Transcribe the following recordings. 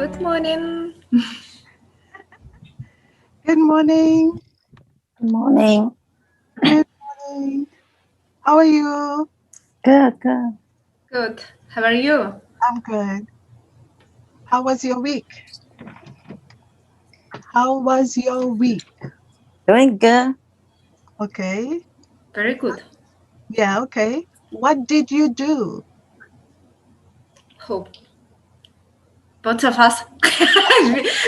Good morning. Good morning. Good morning. Good morning. How are you? Good, good. Good. How are you? I'm good. How was your week? How was your week? Doing good. Okay. Very good. Yeah, okay. What did you do? Who? Both of us.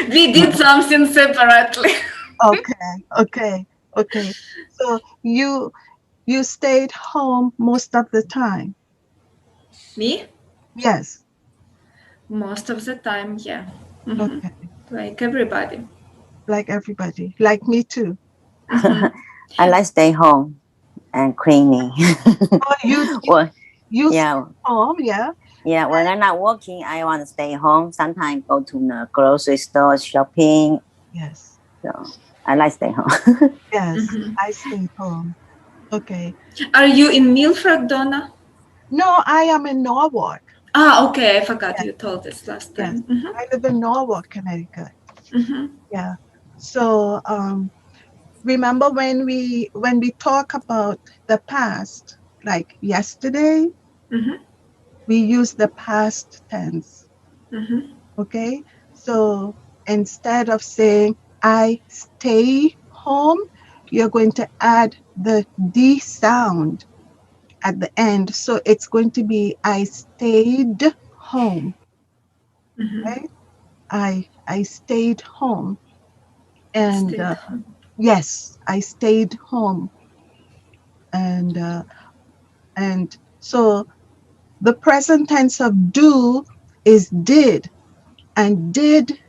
we did something separately. Okay. So you stayed home most of the time? Me? Yes. Most of the time, yeah. Mhm. Okay. Like everybody. Like everybody. Like me too. Mhm. I like stay home and cleaning. Oh, Well, you stay yeah, home, yeah? yeah. When I'm not working, I want to stay home. Sometimes go to the grocery store, shopping. Yes. So I like stay home. Yes. Mhm. I stayed home. Okay. Are you in Milford, Donna? No, I am in Norwalk. Ah, okay. I forgot Yes. you told us last Yes. time. Mhm. I live in Norwalk, Connecticut. Mhm. Yeah. So remember when we talk about the past, like yesterday, Mhm. we use the past tense. Mhm. Okay? So instead of saying I stay home, you're going to add the D sound at the end. So it's going to be I stayed home. Mhm. Right? I stayed home. And Stayed home. yes, I stayed home. And so the present tense of do is did, and did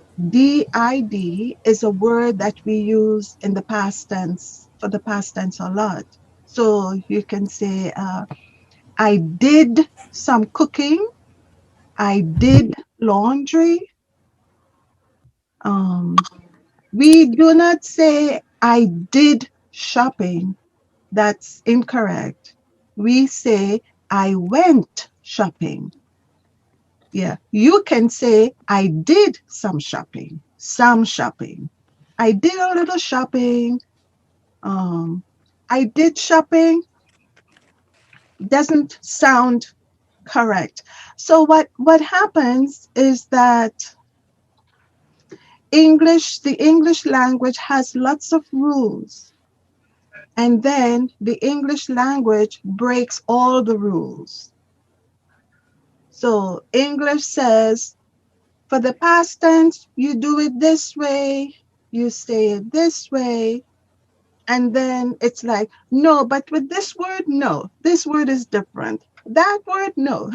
is a word that we use in the past tense, for the past tense a lot. So you can say I did some cooking, I did laundry. We do not say I did shopping. That's incorrect. We say I went shopping. Yeah, you can say I did some shopping. Some shopping. I did a little shopping. I did shopping doesn't sound correct. So what happens is that the English language has lots of rules, and then the English language breaks all the rules. So English says, for the past tense, you do it this way, you say it this way, and then it's like, no, but with this word, no, this word is different. That word, no,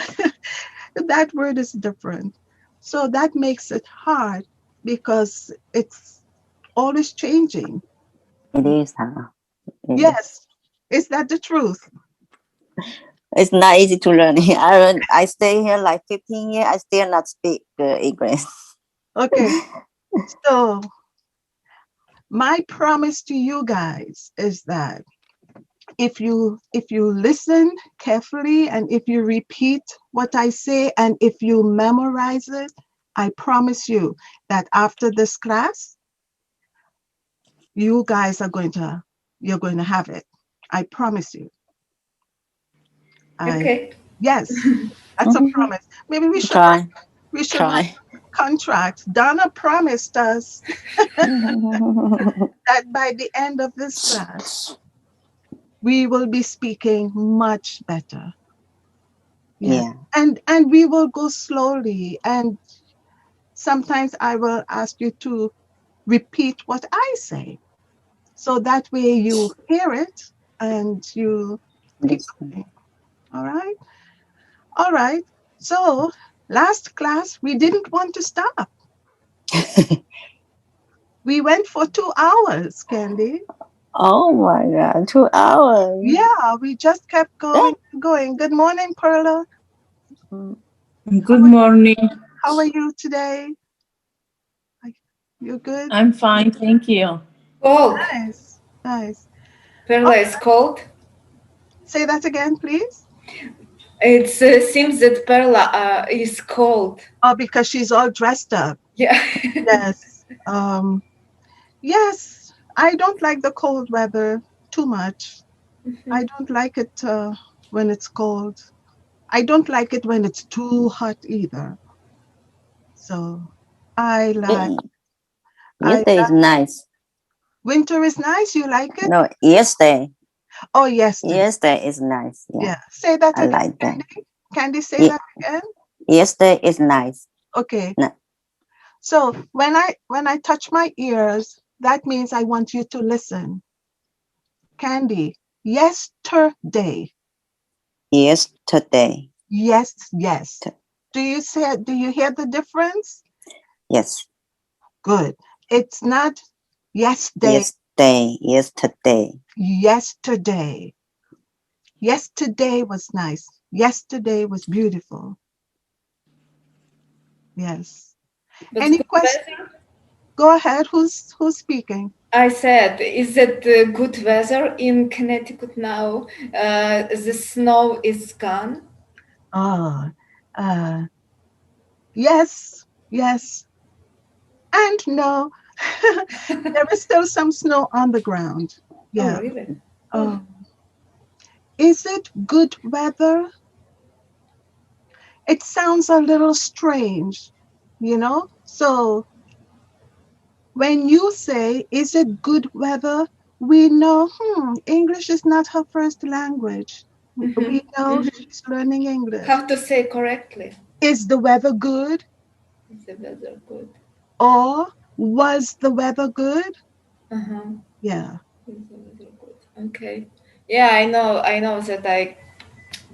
that word is different. So that makes it hard because it's always changing. It is, huh? It is. Yes, is that the truth? It's not easy to learn. I stay here like 15 years. I still not speak English. Okay, so my promise to you guys is that if you listen carefully and if you repeat what I say and if you memorize it, I promise you that after this class, you guys are you're going to have it. I promise you. Okay. Yes, that's a promise. Maybe Try. we should write contracts. Donna promised us that by the end of this class, we will be speaking much better. Yes. Yeah. And we will go slowly, and sometimes I will ask you to repeat what I say. So that way you hear it and you keep Listen. going. All right? All right. So last class we didn't want to stop. We went for 2 hours, Candy. Oh my God, 2 hours. Yeah, we just kept going and going. Good morning, Perla. Mm. Good morning. How are you today? You good? I'm fine, thank you. Cold. Nice. Nice. Perla is cold. Say that again, please. It seems that Perla is cold. Oh, because she's all dressed up. Yeah. Yes. Yes. I don't like the cold weather too much. I don't like it when it's cold. I don't like it when it's too hot either. So I like Eh, I Yesterday is nice. winter is nice. You like it? No, yesterday. Oh, yesterday. Yesterday is nice. Yeah, Yeah. Say that I again, like that. Candy. Candy, say Ye- that again. Yesterday is nice. Okay. No, So when I touch my ears, that means I want you to listen. Candy, yesterday. yesterday. Yes, yes. T- Do you hear the difference? Yes. Good. It's not yesterday, Yesterday. yesterday. Yesterday was nice. Yesterday was beautiful. Yes. But Any good question? weather? Go ahead. Who's speaking? I said, is it good weather in Connecticut now? The snow is gone. Ah, yes, yes, and no. There is still some snow on the ground. Oh, Yeah. really? Oh. Um, is it good weather? It sounds a little strange, you know? So when you say, is it good weather? We know, English is not her first language. We know she's learning English. How to say correctly? Is the weather good? Is the weather good? Or was the weather good? Uh-huh. Yeah. Is the weather good? Okay. Yeah, I know that I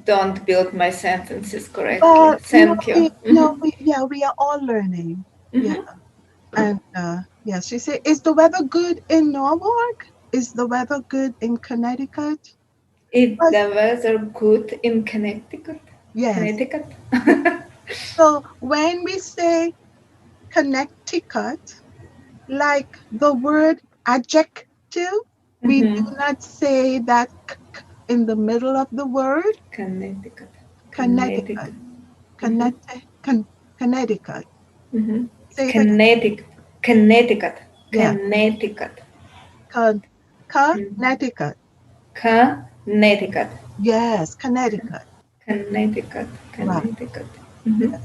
don't build my sentences correctly. But Thank you. we are all learning. Yeah. Mhm. And yeah, she said, is the weather good in Norwalk? Is the weather good in Connecticut? Is But the weather good in Connecticut? yes. Connecticut? So when we say Connecticut, like the word adjective, we do Mhm. not say that in the middle of the word. Connecticut. Connecticut. Connecticut. Mhm. Connecticut. Mhm. Say it again. Connecticut. Connecticut. Yeah. Connecticut. Con- Mhm. Connecticut. Connecticut. Yes, Connecticut. Connecticut. Right. Connecticut. Mhm.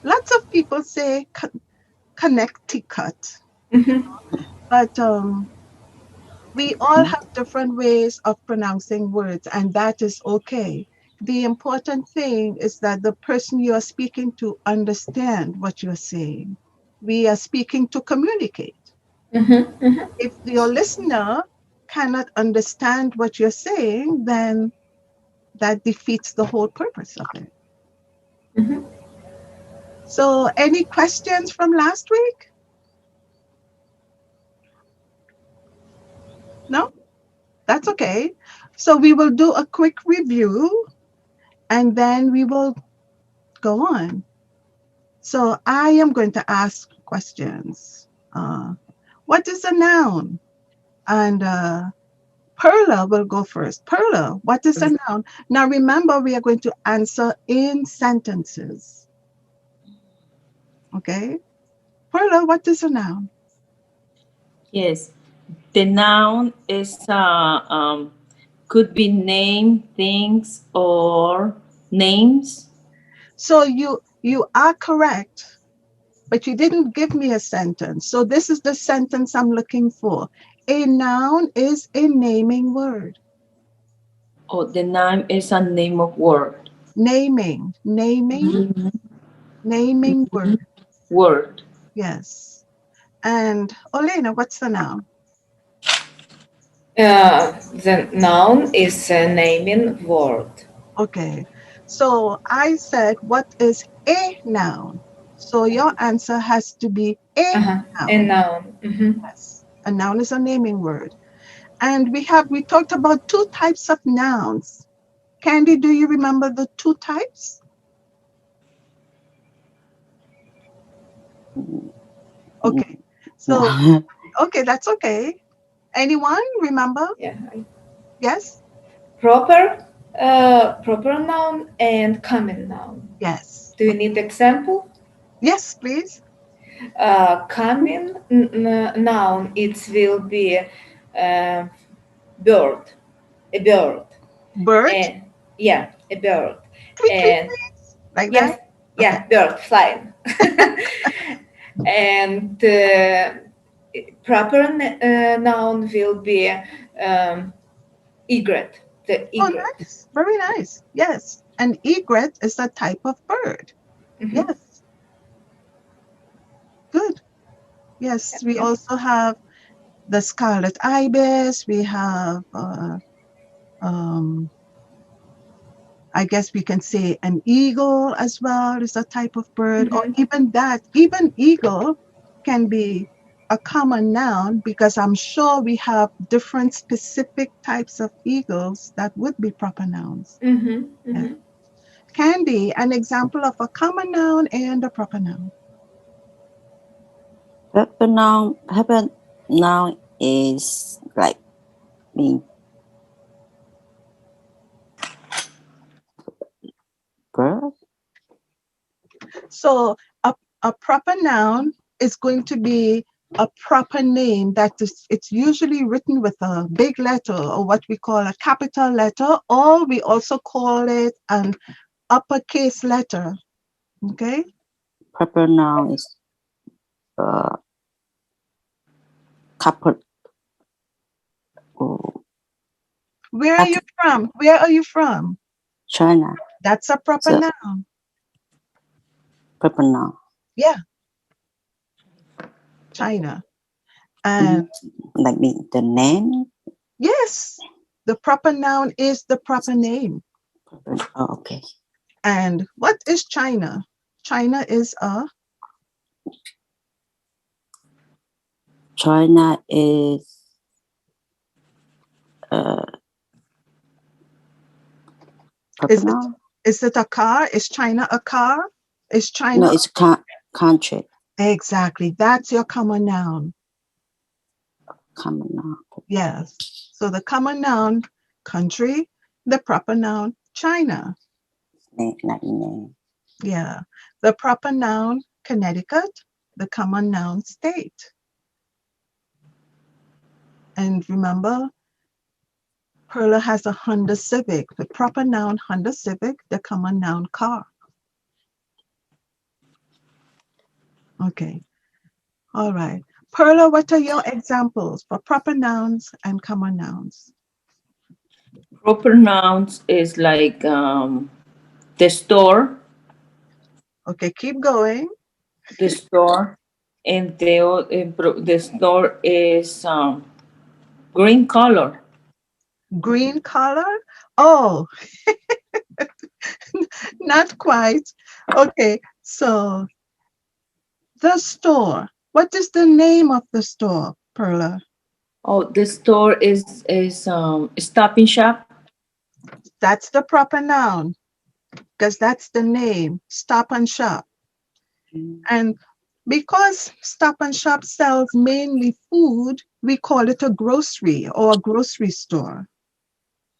Lots of people say Connecticut, Mhm. but we all have different ways of pronouncing words, and that is okay. The important thing is that the person you are speaking to understand what you're saying. We are speaking to communicate. Mhm. Mhm. If your listener cannot understand what you're saying, then that defeats the whole purpose of it. Mhm. So, any questions from last week? No? That's okay. So, we will do a quick review and then we will go on. So, I am going to ask questions. What is a noun? And Perla will go first. Perla, what is a noun? Now, remember, we are going to answer in sentences. Okay? Perla, what is a noun? Yes. The noun is could be name, things, or names. So you are correct, but you didn't give me a sentence. So this is the sentence I'm looking for. A noun is a naming word. Or the noun is a name of word. Naming word. Word. Yes. And Olena, what's the noun? The noun is a naming word. Okay. So I said, what is a noun? So your answer has to be a Uh-huh. A noun. noun. Mhm. Yes. A noun is a naming word. And we talked about two types of nouns. Candy, do you remember the two types? Okay. So, okay, that's okay. Anyone remember? Yeah. Yes? Proper, proper noun and common noun. Yes. Do you need example? Yes, please. Coming noun, it will be bird, a bird. Bird? And yeah, a bird. Tweet, tweet, And tweet. Like that? yes, Okay. yeah, bird flying. And proper noun will be egret, the Oh, egret. nice. Very nice. Yes. And egret is a type of bird. Mhm. Yes. Good. Yes. We Yeah. also have the scarlet ibis. We have, I guess we can say an eagle as well is a type of bird, or Mhm. even that, even eagle can be a common noun because I'm sure we have different specific types of eagles that would be proper nouns. Mhm. Yeah. Mhm. Can be an example of a common noun and a proper noun. Proper noun is like mean verb. So a proper noun is going to be a proper name that is, it's usually written with a big letter or what we call a capital letter, or we also call it an uppercase letter. Okay. Proper noun is couple. Oh, Where are you from? Where are you from? China. That's a proper So noun. proper noun. Yeah, China. And Mm, like me, the name. yes, the proper noun is the proper name. Oh, okay. And what is China? China is a China is uh proper is it noun. is it a car? Is China a car? Is No, China it's country. exactly? That's your common noun. Common noun. Yes. So the common noun country, the proper noun China. Name, like name. Yeah. The proper noun Connecticut, the common noun state. And remember, Perla has a Honda Civic, the proper noun Honda Civic, the common noun car. Okay. All right. Perla, what are your examples for proper nouns and common nouns? Proper nouns is like the store, Okay, keep going. the store, and the store is green color. Green color? Oh, not quite. Okay, so the store. What is the name of the store, Perla? Oh, the store is Stop and Shop. That's the proper noun because that's the name, Stop and Shop. And because Stop and Shop sells mainly food, we call it a grocery or a grocery store.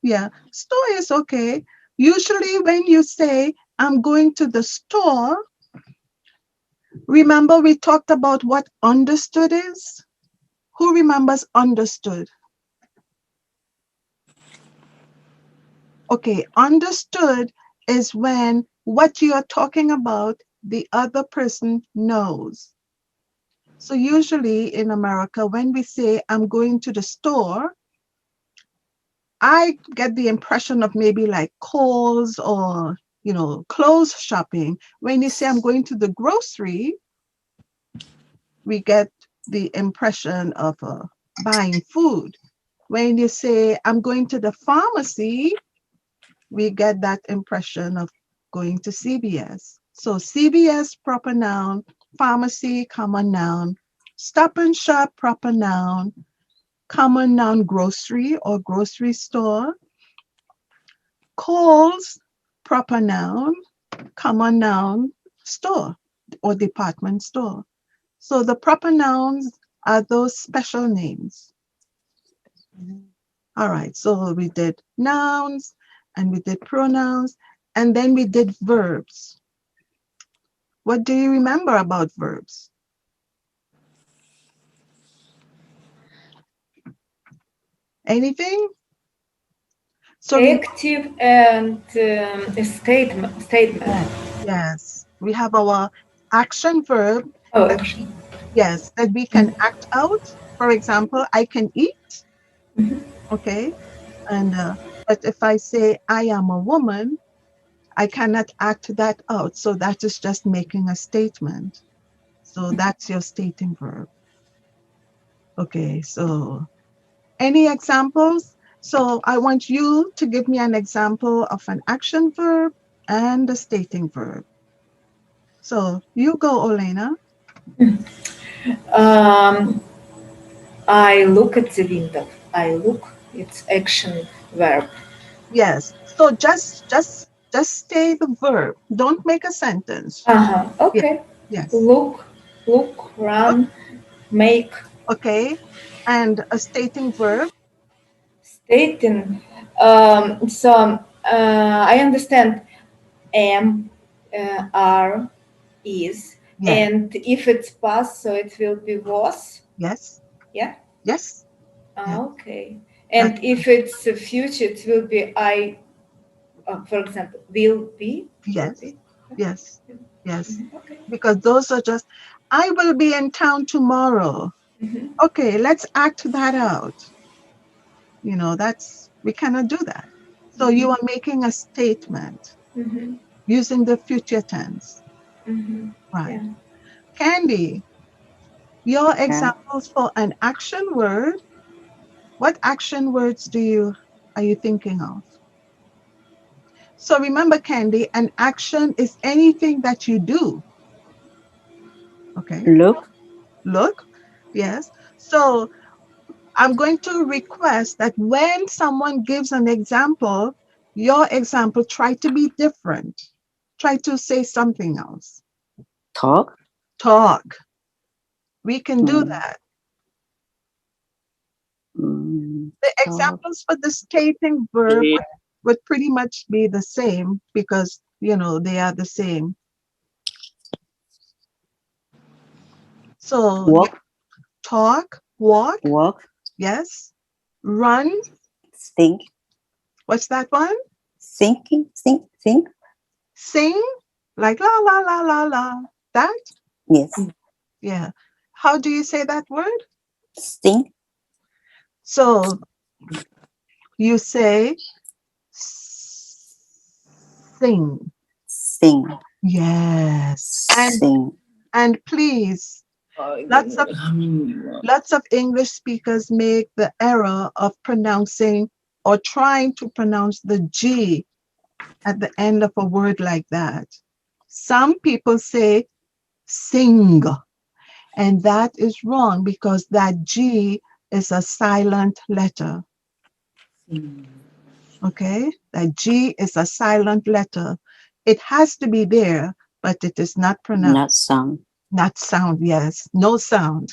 Yeah, store is okay. Usually, when you say, I'm going to the store, remember we talked about what understood is? Who remembers understood? Okay, understood is when what you are talking about, the other person knows. So usually in America, when we say, I'm going to the store, I get the impression of maybe like Kohl's or, clothes shopping. When you say, I'm going to the grocery, we get the impression of buying food. When you say, I'm going to the pharmacy, we get that impression of going to CVS. So CVS, proper noun, pharmacy, common noun, Stop and Shop, proper noun, common noun, grocery or grocery store, Kohl's, proper noun, common noun, store or department store. So the proper nouns are those special names. All right, so we did nouns and we did pronouns and then we did verbs. What do you remember about verbs? Anything? So we Active and a statement. yes, we have our action verb Oh, that action. yes, that we can act out. For example, I can eat, okay? And but if I say I am a woman, I cannot act that out. So that is just making a statement. So that's your stating verb. Okay, so any examples? So I want you to give me an example of an action verb and a stating verb. So you go, Olena. Um, I look at the window. I look. It's action verb. Yes. So just say the verb. Don't make a sentence. Yeah. Okay. Yes. Look, Look. run, make, Okay. And a stating verb. stating. I understand am, are, is, Yes. and if it's past, so it will be was. Yes. Yeah. Yes. Yeah. Okay. That's And if it's a future, it will be I. For example, will be. Will yes. be. Yes. Yes. Okay. Because those are just I will be in town tomorrow. Mm-hmm. Okay, let's act that out. That's we cannot do that. So you are making a statement Mm-hmm. using the future tense. Mm-hmm. Right. Yeah. Candy, your Yeah. examples for an action word. What action words are you thinking of? So remember, Candy, an action is anything that you do. Okay. Look. Look. Yes. So I'm going to request that when someone gives an example, your example try to be different. Try to say something else. Talk. Talk. We can do Mm, that. The talk. examples for the stating verb would pretty much be the same because, they are the same. So, yeah, Walk. talk, walk, Walk. yes. Run, Think. what's that one? Thinking. Think. Sing, like la, la, la, la, la. That? Yes. Yeah. How do you say that word? Think. So, you say sing. Sing. Yes. Sing. And please, lots of English speakers make the error of pronouncing or trying to pronounce the G at the end of a word like that. Some people say sing, and that is wrong because that G is a silent letter. Okay? That G is a silent letter. It has to be there, but it is not pronounced. Not sound. Not sound, yes. No sound.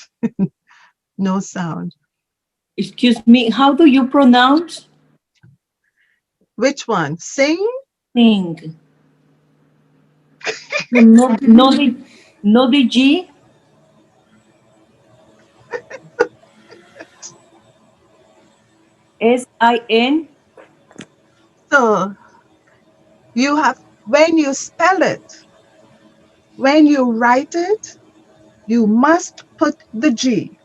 No sound. Excuse me, how do you pronounce Which one? Sing? thing? No, the G. SIN. So you have, when you spell it, when you write it, you must put the G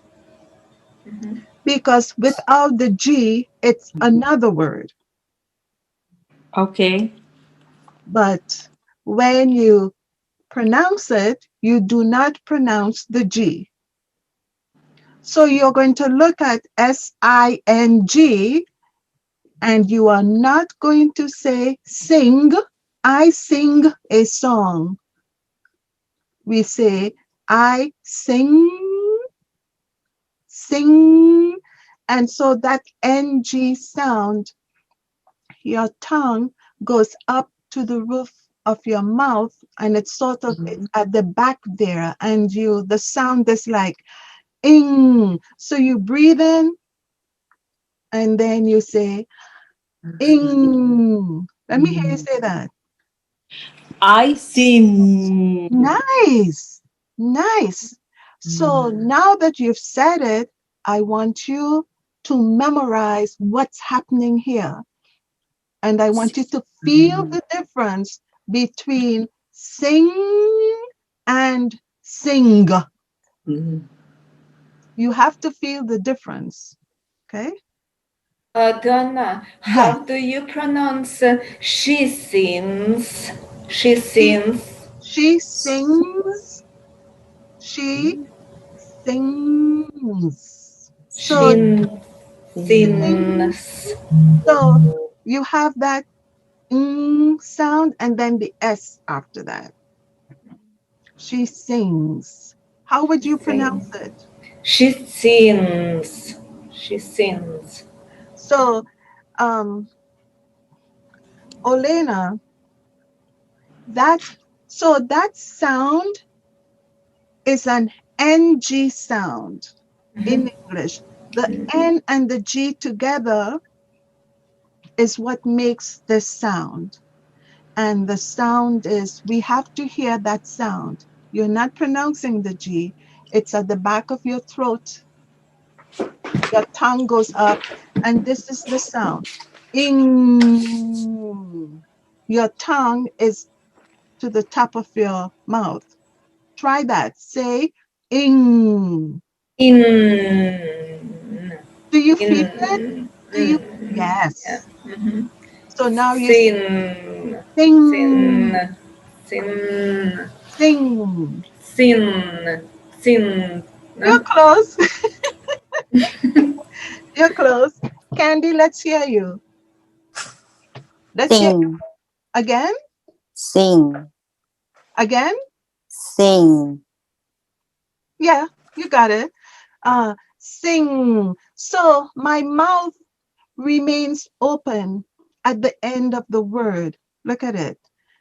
because without the G, it's another word. Okay. But when you pronounce it, you do not pronounce the G. So you're going to look at SING and you are not going to say sing. I sing a song. We say I sing. And so that NG sound, your tongue goes up to the roof of your mouth and it's sort of it's at the back there and the sound is like ing. So you breathe in and then you say ing. Let me hear you say that. I sing. Nice. Nice. So now that you've said it, I want you to memorize what's happening here. And I want you to feel the difference between sing and sing. You have to feel the difference. Okay? Donna, Yes. how do you pronounce she sings? She sings. She sings. She sings. So, She sing. sings. So you have that sound and then the S after that. She sings. How would you pronounce Sing. it? She sings. She sings. So, Olena, that that sound is an NG sound in English. The N and the G together is what makes this sound. And the sound is, we have to hear that sound. You're not pronouncing the G. It's at the back of your throat. Your tongue goes up, and this is the sound. Ing. Your tongue is to the top of your mouth. Try that. Say ing. In. Do you feel it? In. Do you? Yeah. Yes. Mm-hmm. So now you Sin. sing, Sin. Sin. sing. Sin. Sin. You're No? close. You're close. Candy, let's hear you. Let's hear you Sing, again. sing, Again. sing, Yeah, you got it. Sing. So my mouth remains open at the end of the word. Look at it.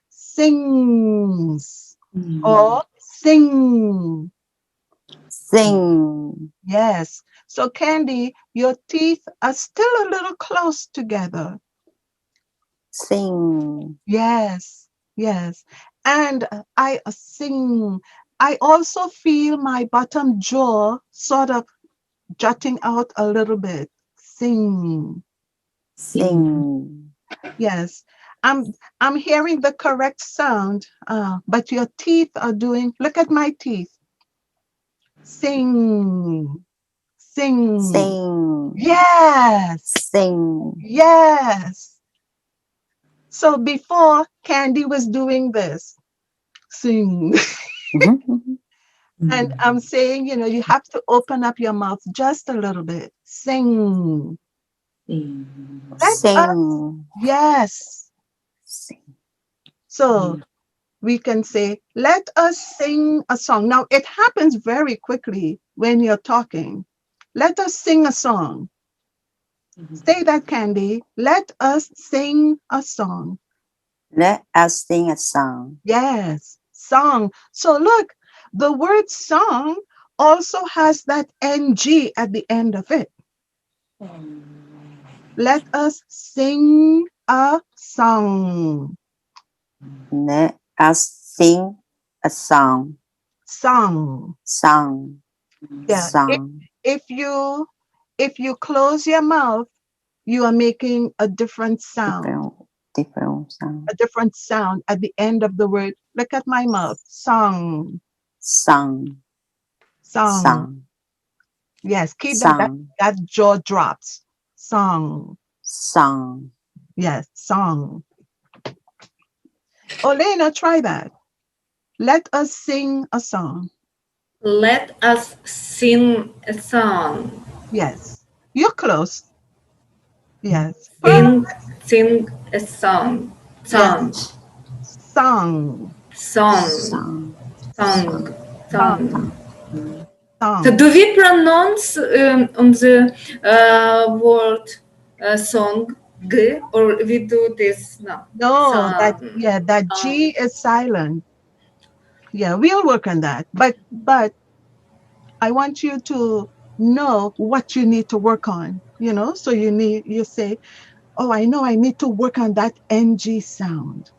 Sings or sing. sing, Yes. So Candy, your teeth are still a little close together. sing, Yes. Yes. And I sing. I also feel my bottom jaw sort of jutting out a little bit. Sing. sing, Yes. I'm hearing the correct sound, but your teeth are doing, look at my teeth. Sing. Sing. sing, Yes. sing. Yes. So before Candy was doing this, sing. Mhm. And I'm saying, you have to open up your mouth just a little bit. Sing. Let us, Sing, yes. sing. So we can say, let us sing a song. Now, it happens very quickly when you're talking. Let us sing a song. Say that, Candy. Let us sing a song. Let us sing a song. Yes, song. So look, the word song also has that NG at the end of it. Let us sing a song. Let us sing a song. Song. Song, Yeah. song. If you close your mouth, you are making a different sound. Different sound. A different sound at the end of the word. Look at my mouth. Song. Song, Song. song, Yes, keep that. song, That jaw drops. Song. song. Yes, song. Olena, try that. Let us sing a song. Let us sing a song. Yes. You're close. Yes. Sing, sing a song. Yes. Song. Song. Song. Song, Song. Song. Song. So Song. do we pronounce on the word song g, or we do this now? No, Song. that G is silent. Yeah, we'll work on that. But I want you to know what you need to work on, so you say, oh, I know I need to work on that NG sound.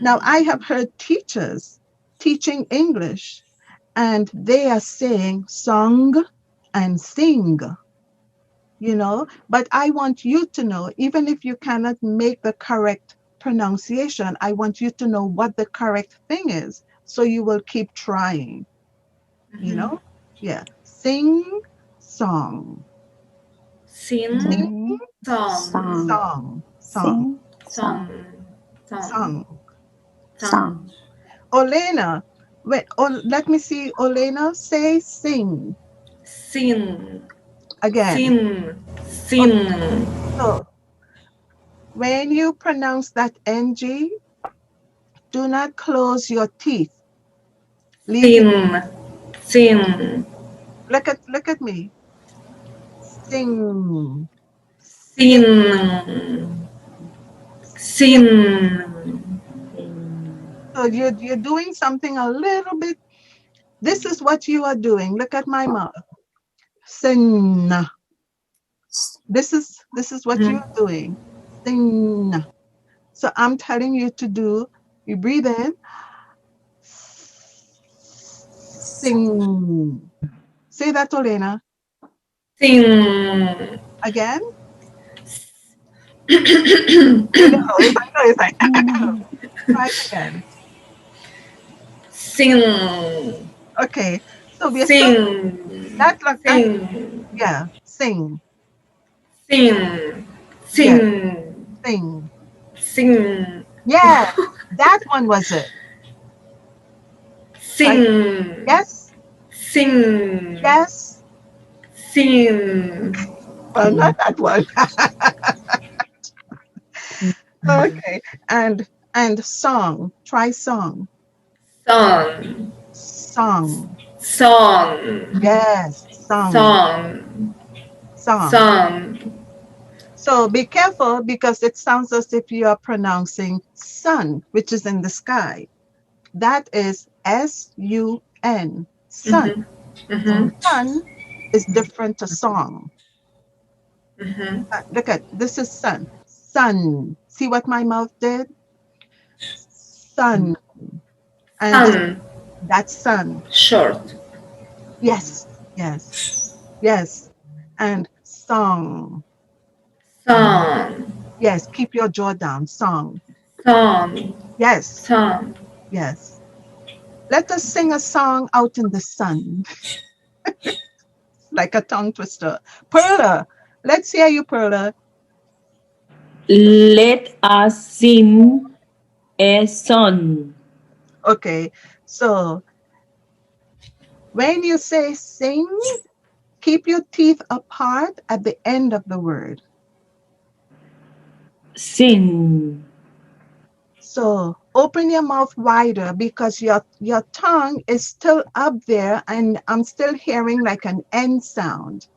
Now, I have heard teachers teaching English and they are saying song and sing. you know, but I want you to know, even if you cannot make the correct pronunciation, I want you to know what the correct thing is. So you will keep trying, you know? Yeah. Sing song. Sing Sing song. Song. song. Song. Sing. Song. Song. Song. Song. Song. Olena. Wait, let me see. Olena, say sing Sin. again. Sin. Okay, Sin. so when you pronounce that NG, do not close your teeth. Leave it. Sin. Sin. Look at me. Sing. Sin. Sin. So you're doing something a little bit. This is what you are doing. Look at my mouth. Sing. This is what you're doing. Sing. So I'm telling you to do. You breathe in. Sing. Say that, Olena. Sin. Again. It's like try it again. Sin. Okay. So we're still Sin. that like that. Sin. Yeah. Sing. Sin. Yes. Sin. Sing. Sin. Yeah. That one was it. Try. Sin. Yes. Sin. Yes. Sin. Well, not that one. Okay. And song. Try song. Son. Song. Son. Yes. Song. Son. Song. Son. So be careful because it sounds as if you are pronouncing sun, which is in the sky. That is S-U-N. Sun. Mhm. So Mhm. sun is different to song. Mhm. Look at this is sun. Sun. See what my mouth did? Sun. And Son. that's sun. Short. Yes. Yes. Yes. And song. Son. Yes. Keep your jaw down. Song. Son. Yes. Son. Yes. Let us sing a song out in the sun, like a tongue twister. Perla, let's hear you, Perla. Let us sing a song. Okay, so when you say sing, keep your teeth apart at the end of the word. Sing. So open your mouth wider because your tongue is still up there and I'm still hearing like an N sound.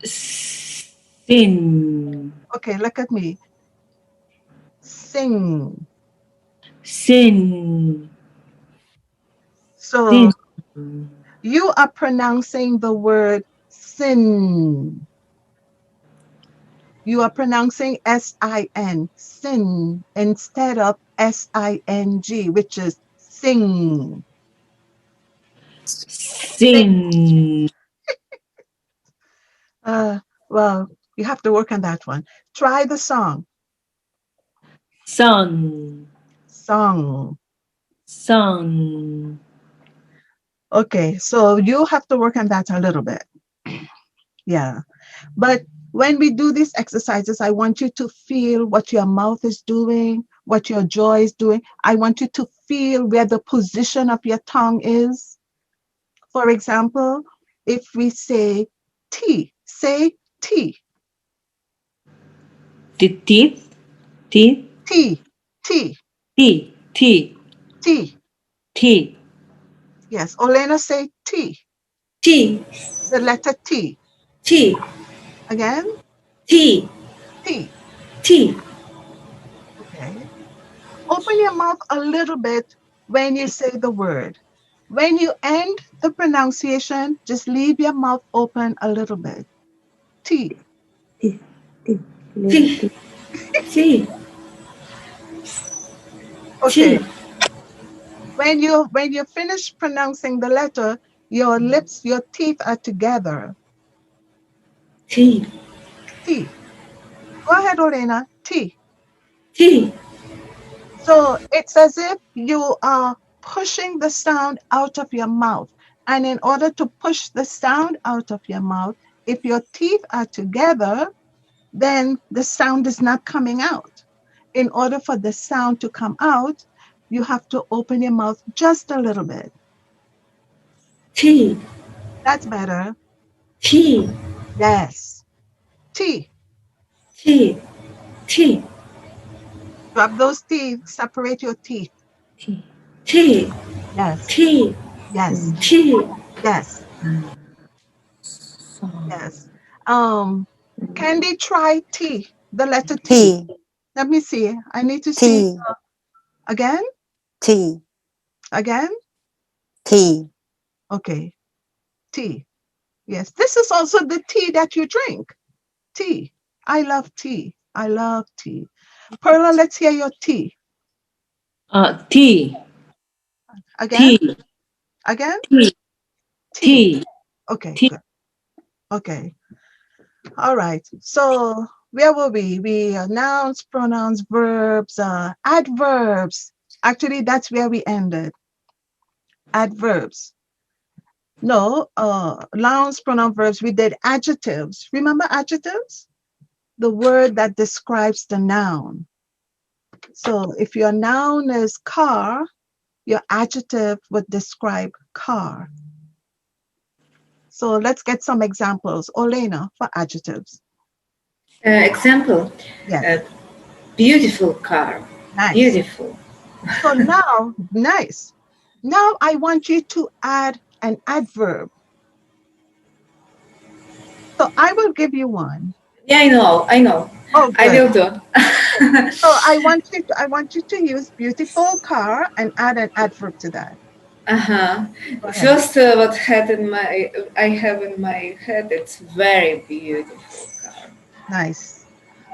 Sing. Okay, look at me. Sing. Sing. So Sing. you are pronouncing the word sin. You are pronouncing S-I-N, sin, instead of S-I-N-G, which is sing. Sing. Sing. Uh, well, you have to work on that one. Try the song. Song. Song. Song. Okay, so you have to work on that a little bit. Yeah. But when we do these exercises, I want you to feel what your mouth is doing, what your jaw is doing. I want you to feel where the position of your tongue is. For example, if we say say T, The teeth. Teeth. T, T, T. T. T. T. Yes, Olena say T, T. the letter T. T. Again, T. T. T. Okay. Open your mouth a little bit when you say the word. When you end the pronunciation, just leave your mouth open a little bit. T. T. T. T. T. Okay. T. When you finish pronouncing the letter, your lips, your teeth are together. T. T. Go ahead, Olena. T. T. So it's as if you are pushing the sound out of your mouth. And in order to push the sound out of your mouth, if your teeth are together, then the sound is not coming out. In order for the sound to come out, you have to open your mouth just a little bit. T. That's better. T. Yes. T. T. T. Drop those teeth. Separate your teeth. T. T. Yes. T. Yes. T. Yes. Sound. Yes. Candy, try T. The letter T. T, Let me see. I need to see T, again. T, Again. T. Okay. Tea. Yes. This is also the tea that you drink. Tea. I love tea. I love tea. Perla, let's hear your tea. T. Again. T. Again. T. Tea. T. Okay. T. Good. Okay. All right. So where were we? We nouns, pronouns, verbs, adverbs. Actually, that's where we ended. Adverbs. No, nouns, pronoun, verbs. We did adjectives. Remember adjectives? The word that describes the noun. So if your noun is car, your adjective would describe car. So let's get some examples. Olena for adjectives. Example. Yes, Uh, Beautiful car. nice. Beautiful. So now, nice. Now I want you to add an adverb. So I will give you one. Yeah, I know. I know. Oh, I good. will do. So I want you to use beautiful car and add an adverb to that. Uh-huh. Go ahead. First, what had in my I have in my head, it's very beautiful car. Nice.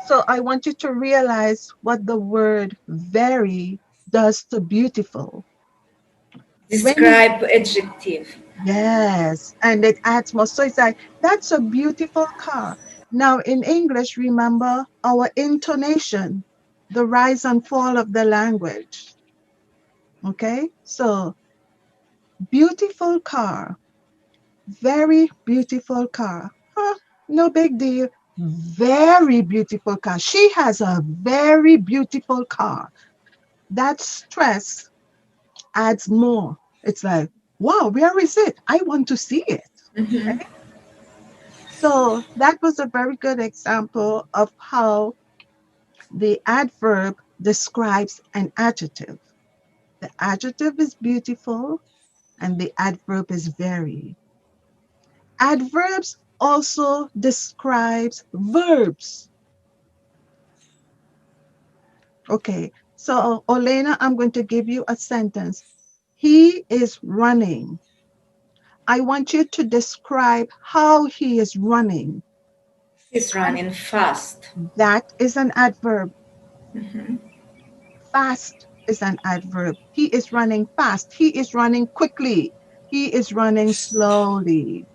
So I want you to realize what the word very does to beautiful. When you, Describe adjective. yes, and it adds more. So it's like, that's a beautiful car. Now in English, remember our intonation, the rise and fall of the language. Okay. So beautiful car, very beautiful car. Huh, no big deal. Very beautiful car. She has a very beautiful car. That stress adds more. It's like, wow, where is it? I want to see it. Mm-hmm. Okay. So that was a very good example of how the adverb describes an adjective. The adjective is beautiful and the adverb is very. Adverbs also describes verbs. Okay, so Olena, I'm going to give you a sentence. He is running. I want you to describe how he is running. He's And running fast. that is an adverb. Mm-hmm. Fast is an adverb. He is running fast. He is running quickly. He is running slowly.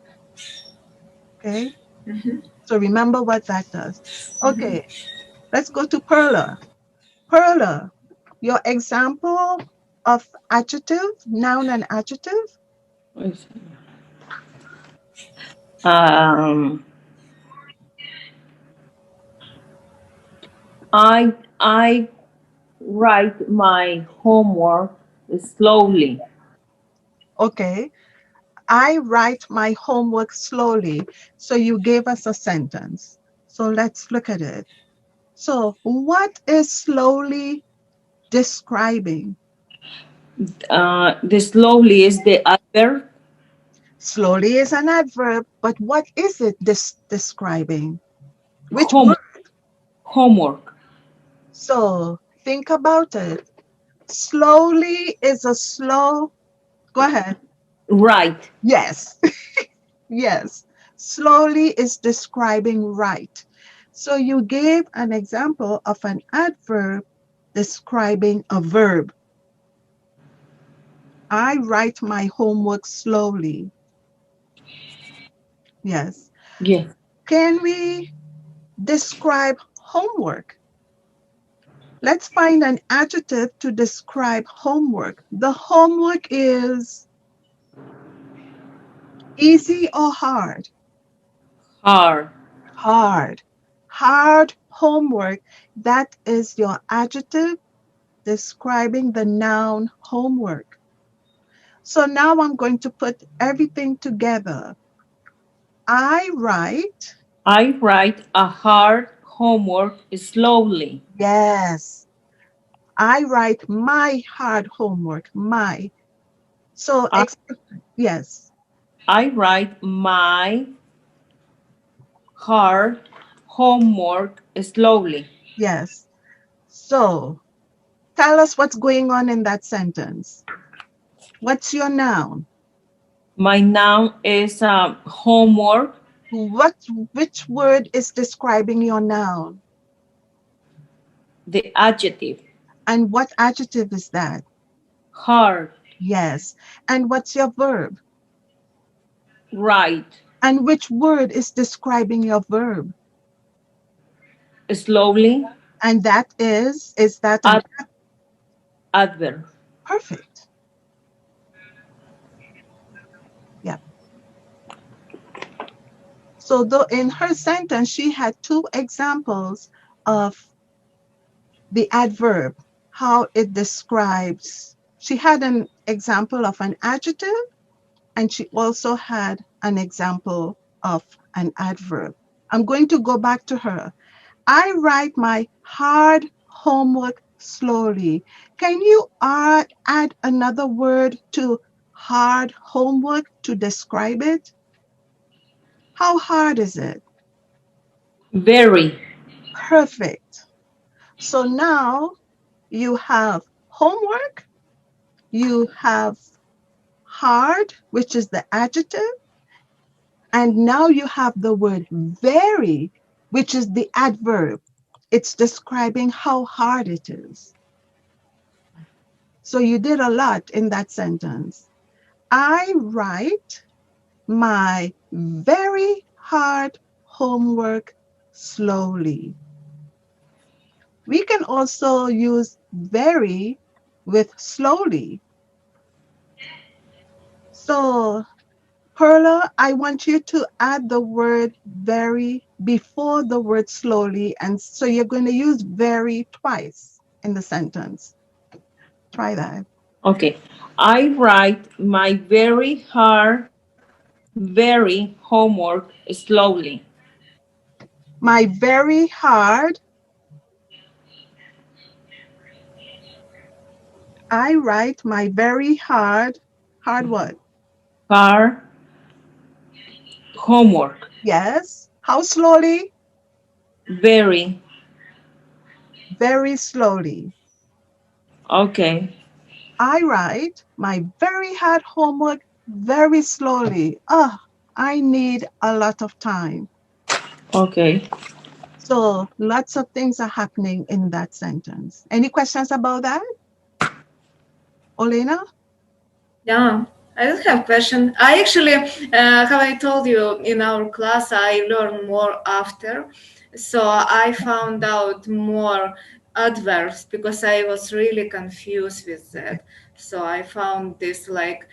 Okay, Mm-hmm. so remember what that does. Mm-hmm. Okay, let's go to Perla. Perla, your example of adjective, noun and adjective. Um, I write my homework slowly. Okay, I write my homework slowly. So you gave us a sentence. So let's look at it. So what is slowly describing? The slowly is the adverb. Slowly is an adverb, but what is it describing? Which Home word? homework. So think about it. Slowly is a slow, go ahead. Right. Yes, yes. Slowly is describing right. So you gave an example of an adverb describing a verb. I write my homework slowly. Yes. Yes. Can we describe homework? Let's find an adjective to describe homework. The homework is easy or hard? hard, Hard. Hard homework. That is your adjective describing the noun homework. So now I'm going to put everything together. I write, I write a hard homework slowly. yes, I write my hard homework, my. So, I, yes, I write my hard homework slowly. yes. So, tell us what's going on in that sentence. What's your noun? My noun is homework, What, which word is describing your noun? the adjective, And what adjective is that? hard, Yes. And what's your verb? right, And which word is describing your verb? slowly, And that is that an ad, adverb. perfect? Yeah. So though in her sentence, she had two examples of the adverb, how it describes. She had an example of an adjective, and she also had an example of an adverb. I'm going to go back to her. I write my hard homework slowly. Can you add another word to hard homework to describe it? How hard is it? Very, Perfect. So now you have homework, you have hard, which is the adjective, and now you have the word very, which is the adverb. It's describing how hard it is. So you did a lot in that sentence. I write my very hard homework slowly. We can also use very with slowly. So, Perla, I want you to add the word very before the word slowly. And so you're going to use very twice in the sentence. Try that. okay. I write my very hard, very homework slowly. My very hard, I write my very hard, hard what? Hard homework, Yes. How slowly? very, Very slowly. okay, I write my very hard homework very slowly. I need a lot of time. okay. So lots of things are happening in that sentence. Any questions about that? Olena? Yeah, I don't have question. I actually, how I told you in our class, I learned more after. So I found out more adverbs because I was really confused with that. So I found this like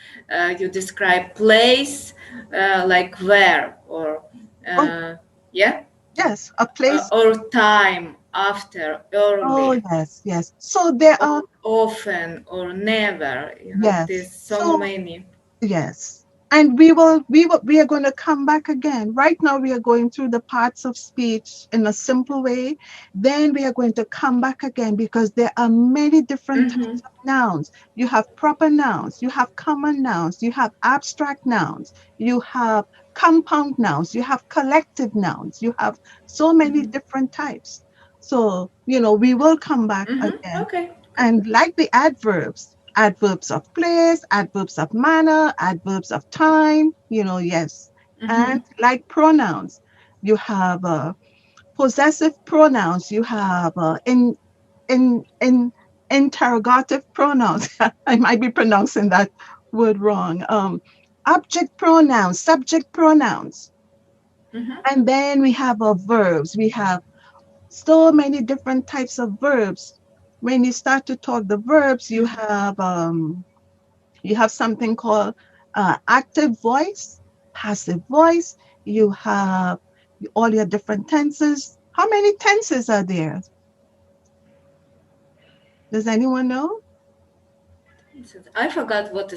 you describe place, like where or Oh, yeah, yes, a place. or time after, Oh, early, yes, yes. So there or are, often or never. You know, yes. there's so So many. yes. And we are going to come back again. Right now we are going through the parts of speech in a simple way. Then we are going to come back again because there are many different Mm-hmm. types of nouns. You have proper nouns, you have common nouns, you have abstract nouns, you have compound nouns, you have collective nouns, you have so many Mm-hmm. different types. So, we will come back Mm-hmm. again. Okay, good. And like the adverbs, adverbs of place, adverbs of manner, adverbs of time, yes. Mm-hmm. And like pronouns, you have possessive pronouns, you have in interrogative pronouns. I might be pronouncing that word wrong. Object pronouns, subject pronouns. And then we have our verbs. We have so many different types of verbs. When you start to talk the verbs, you have something called active voice, passive voice. You have all your different tenses. How many tenses are there? Does anyone know? I forgot what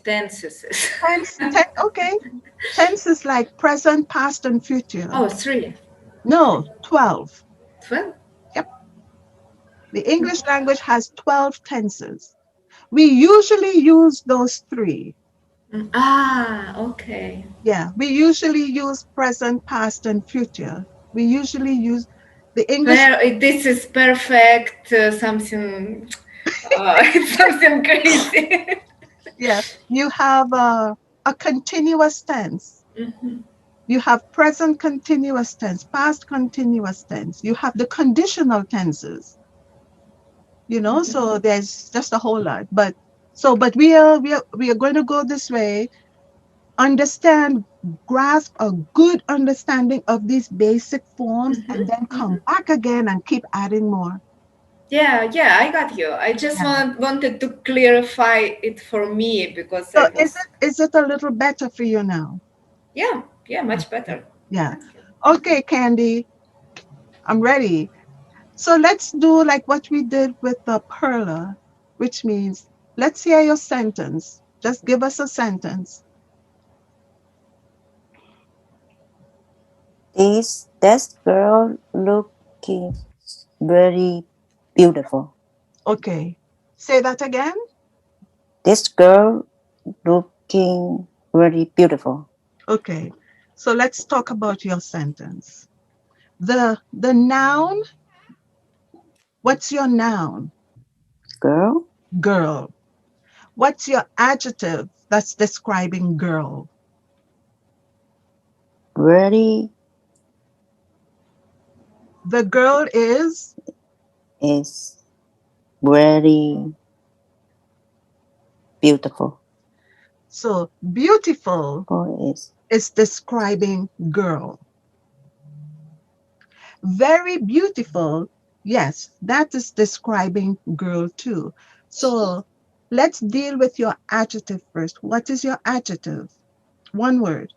tenses is. Okay. Tense is like present, past, and future. Oh, three. No, 12. 12? Yep. The English language has 12 tenses. We usually use those three. Okay. Yeah, we usually use present, past, and future. We usually use the English. This is perfect. Something. It's something crazy. Yeah, you have a continuous tense. You have present continuous tense, past continuous tense. You have the conditional tenses. So there's just a whole lot. But we are going to go this way. Understand, grasp a good understanding of these basic forms, and then come back again and keep adding more. Yeah, I got you. I just Yeah. wanted to clarify it for me because So I is was, it a little better for you now? yeah, much better. Yeah. Thank you. Okay, Candy, I'm ready. So let's do like what we did with the perla, which means let's hear your sentence. Just give us a sentence. This girl looking very beautiful. Okay. Say that again. This girl looking very beautiful. Okay. So let's talk about your sentence. The noun, what's your noun? Girl, Girl. What's your adjective that's describing girl? very The girl is very beautiful. so beautiful Or is describing girl. Very beautiful, yes, that is describing girl too. So let's deal with your adjective first. What is your adjective? One word.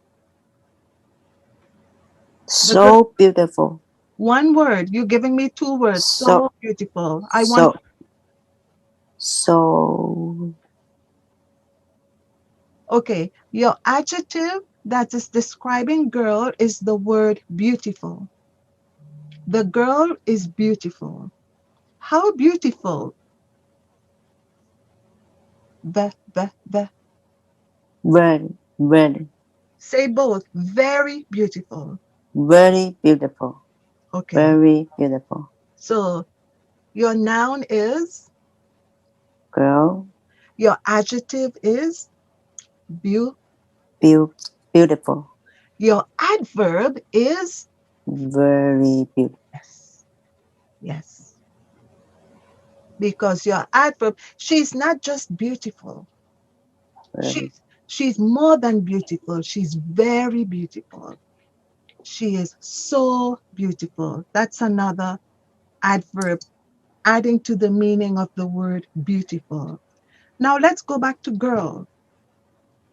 The girl, so beautiful. one word. You're giving me two words. So So beautiful. I want, so so okay, your adjective that is describing girl is the word beautiful. The girl is beautiful. How beautiful? The. very Say both. Very beautiful. very beautiful. Okay. Very beautiful. So your noun is, Girl, your adjective is beau. beautiful. Your adverb is Very beautiful. yes. Yes. Because your adverb, she's not just beautiful. Very, She's more than beautiful. She's very beautiful. She is so beautiful. That's another adverb adding to the meaning of the word beautiful. Now let's go back to girl.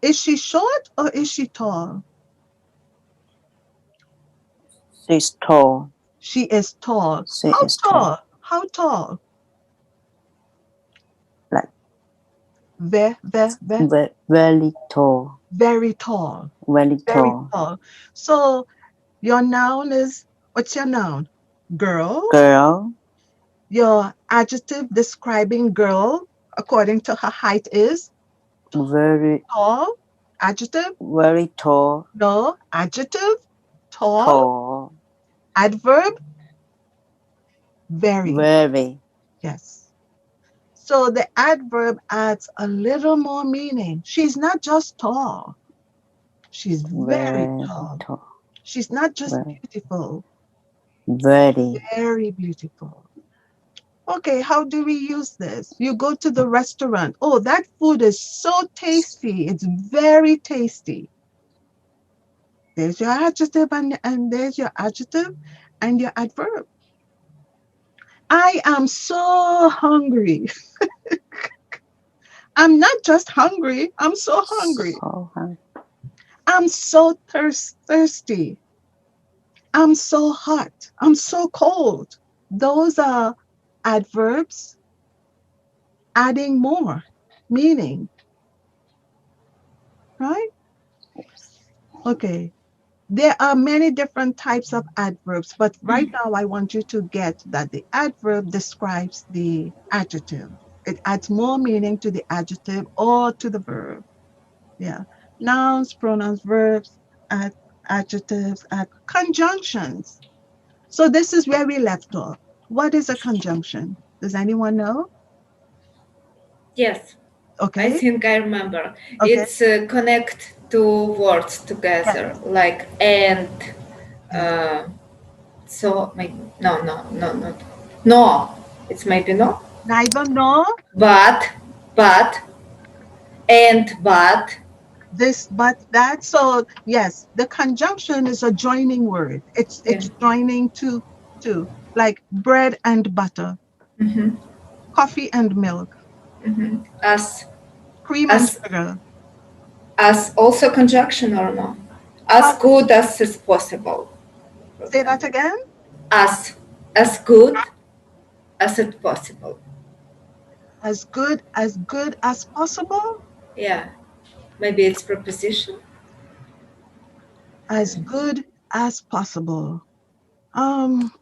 Is she short or is she tall? she's tall. She is tall. She How is tall? tall. How tall? Like Ve, very tall. very tall. Very Very tall. tall. So your noun is, what's your noun? Girl. Girl, Your adjective describing girl according to her height is very tall. Adjective? very tall. No. Adjective? Tall. Tall. Adverb? Very. Very Yes. So the adverb adds a little more meaning. She's not just tall. She's very very tall. tall. She's not just Very beautiful, very very beautiful. Okay, how do we use this? You go to the restaurant. Oh, that food is so tasty. It's very tasty. There's your adjective and there's your adjective and your adverb. I am so hungry. I'm not just hungry, I'm so hungry. So I'm so thirsty. I'm so hot. I'm so cold. Those are adverbs adding more meaning, right? Okay. There are many different types of adverbs, but right now I want you to get that the adverb describes the adjective. It adds more meaning to the adjective or to the verb. Yeah. Nouns, pronouns, verbs, adjectives, conjunctions. So this is where we left off. What is a conjunction? Does anyone know? Yes, I Okay. think I remember. Okay. It's connect two words Yes. together, like and. Yes. Uh, so maybe no. It's maybe no, Neither nor but but but. this, but that. So yes, the conjunction is a joining word. Yeah. It's joining two, like bread and butter, Mm-hmm. coffee and milk, Mm-hmm. cream and As sugar. as also conjunction or no? As How, good as is possible, for say that example. again? As good as it possible. As good as possible, Yeah. Maybe it's preposition. as good as possible. Um,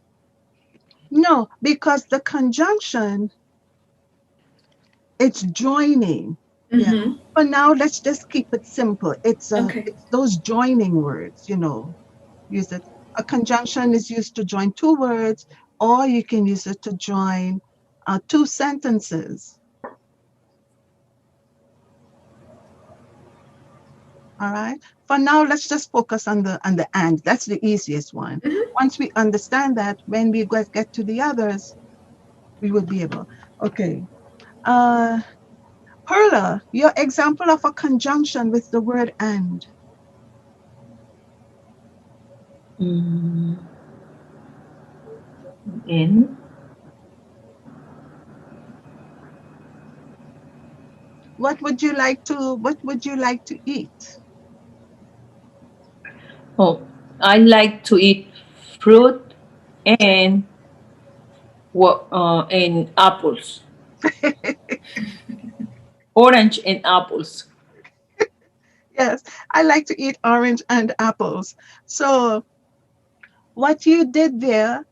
no, because the conjunction, it's joining. Yeah. Mm-hmm. But now let's just keep it simple. Okay. It's those joining words, use it. A conjunction is used to join two words, or you can use it to join two sentences. All right. For now, let's just focus on the and. That's the easiest one. Mm-hmm. Once we understand that, when we get to the others, we would be able. Okay. Uh, Perla, your example of a conjunction with the word and. Mm, and What would you like to eat? oh, I like to eat fruit and and apples, orange and apples. Yes, I like to eat orange and apples. So what you did there,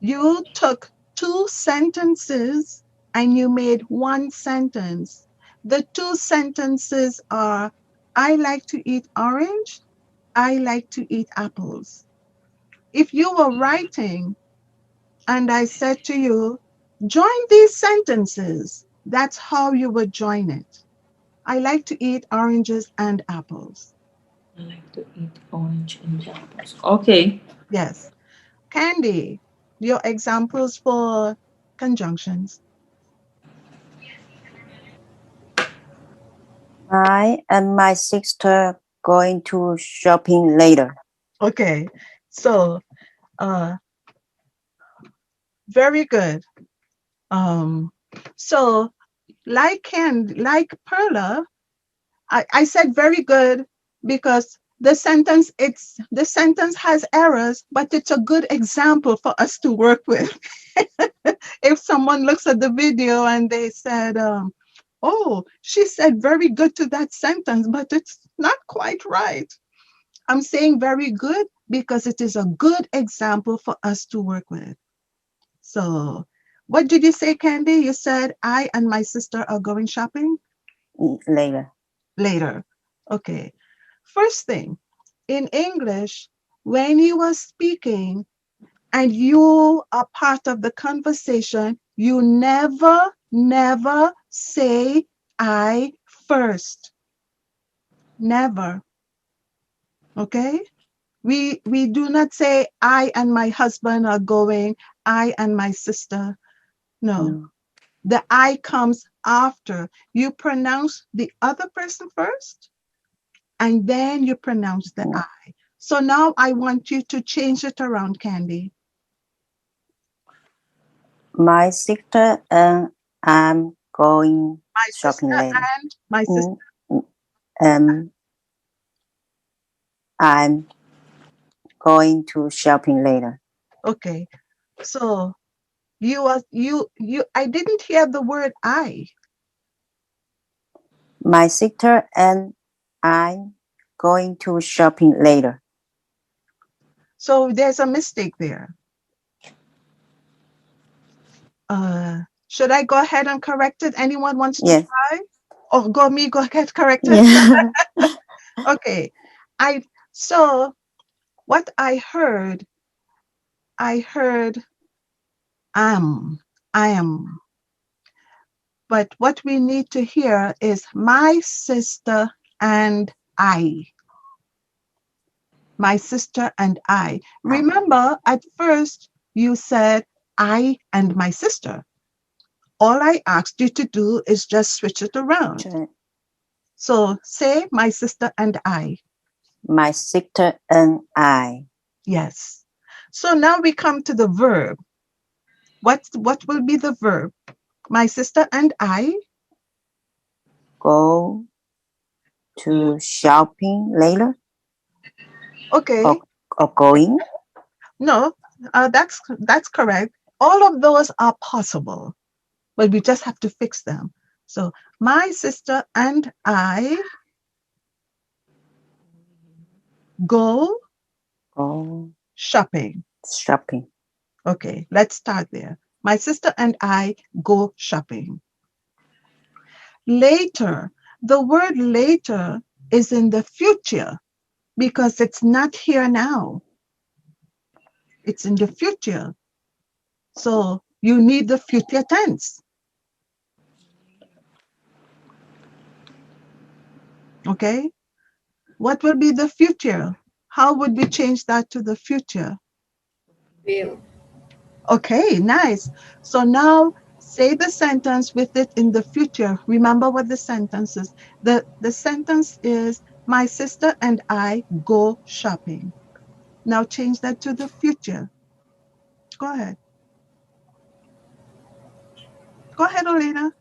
you took two sentences and you made one sentence. The two sentences are, I like to eat orange, I like to eat apples. If you were writing and I said to you, join these sentences, that's how you would join it. I like to eat oranges and apples. I like to eat orange and apples. Okay. Yes. Candy, your examples for conjunctions. I and my sister going to shopping later. Okay. So, uh, very good. Um, so like Perla, I said very good because the sentence has errors, but it's a good example for us to work with. If someone looks at the video and they said, oh, she said very good to that sentence, but it's not quite right. I'm saying very good because it is a good example for us to work with. So, what did you say, Candy? You said I and my sister are going shopping Later. later. Okay. First thing, in English, when you are speaking and you are part of the conversation, you never say I first. Never. Okay? We do not say I and my husband are going, I and my sister. No. No. The I comes after. You pronounce the other person first, and then you pronounce the No. I. So now I want you to change it around, Candy. My sister and I'm going My shopping sister later. and my sister. I'm going to shopping later. Okay. So I didn't hear the word I. My sister and I'm going to shopping later. So there's a mistake there. Should I go ahead and correct it? Anyone wants to Yes. try? Oh, go ahead, correct it. Yeah. Okay. So what I heard I am. But what we need to hear is my sister and I. My sister and I. Remember, at first you said I and my sister. All I asked you to do is just switch it around. So say my sister and I. My sister and I. Yes. So now we come to the verb. What will be the verb? My sister and I Go to shopping later. Okay. Or going. No, that's correct. All of those are possible, but we just have to fix them. So my sister and I go shopping. Shopping. Okay, let's start there. My sister and I go shopping. Later. The word later is in the future because it's not here now. It's in the future. So you need the future tense. Okay? What will be the future? How would we change that to the future? Will. Okay, nice. So now say the sentence with it in the future. Remember what the sentence is. The sentence is, my sister and I go shopping. Now change that to the future. Go ahead. Go ahead, Olena.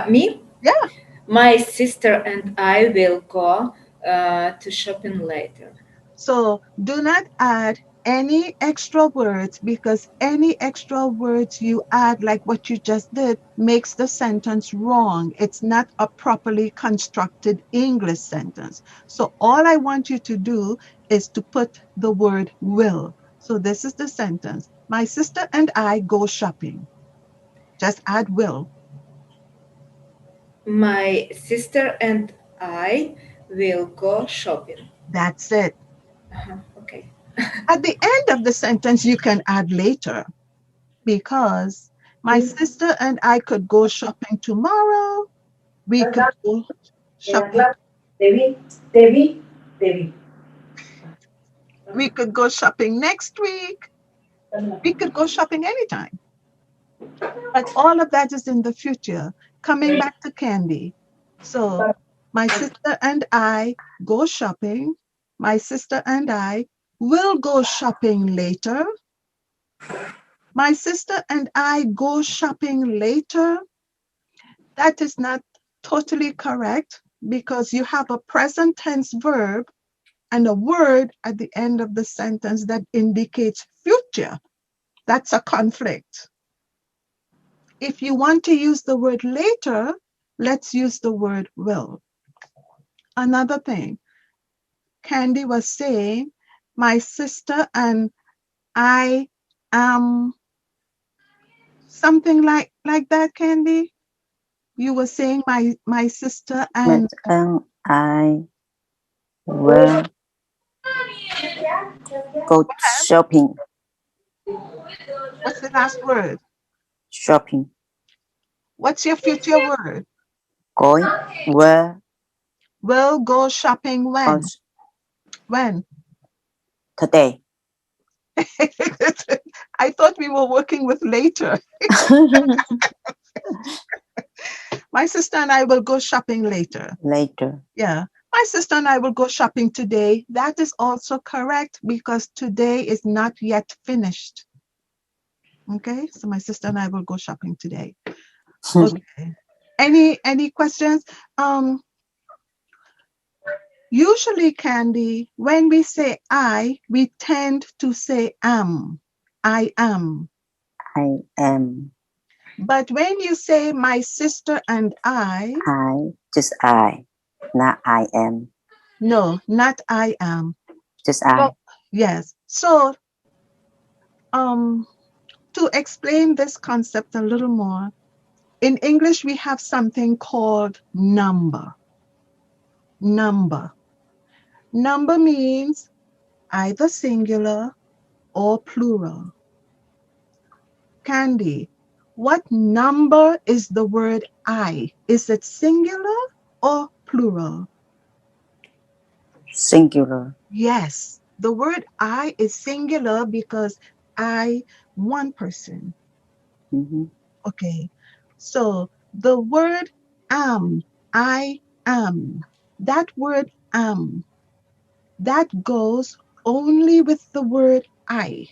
Me? Yeah. My sister and I will go to shopping later. So do not add any extra words because any extra words you add, like what you just did, makes the sentence wrong. It's not a properly constructed English sentence. So all I want you to do is to put the word will. So this is the sentence. My sister and I go shopping. Just add will. My sister and I will go shopping. That's it. Okay. At the end of the sentence, you can add later. Because my sister and I could go shopping tomorrow. We could go shopping. We could go shopping next week. We could go shopping anytime. But all of that is in the future. Coming back to Candy. So my sister and I go shopping. My sister and I will go shopping later. My sister and I go shopping later. That is not totally correct because you have a present tense verb and a word at the end of the sentence that indicates future. That's a conflict. If you want to use the word later, let's use the word will. Another thing, Candy was saying, my sister and I am something like that, Candy. You were saying my sister and I will go shopping. what's the last word? Shopping. What's your future word? Going. Where? Will go shopping when? When? Today. I thought we were working with later. My sister and I will go shopping later. Later. Yeah. My sister and I will go shopping today. That is also correct because today is not yet finished. Okay, so my sister and I will go shopping today. Okay. Any questions? Usually, Candy, when we say I, we tend to say am. I am. I am. But when you say my sister and Just I. Not I am. no, not I am. Just I. So, yes. So, to explain this concept a little more, in English, we have something called number. Number. Number means either singular or plural. Candy, what number is the word I? Is it singular or plural? Singular. Yes, the word I is singular because I, one person. Mm-hmm. Okay, so the word am, I am, that word am, that goes only with the word I.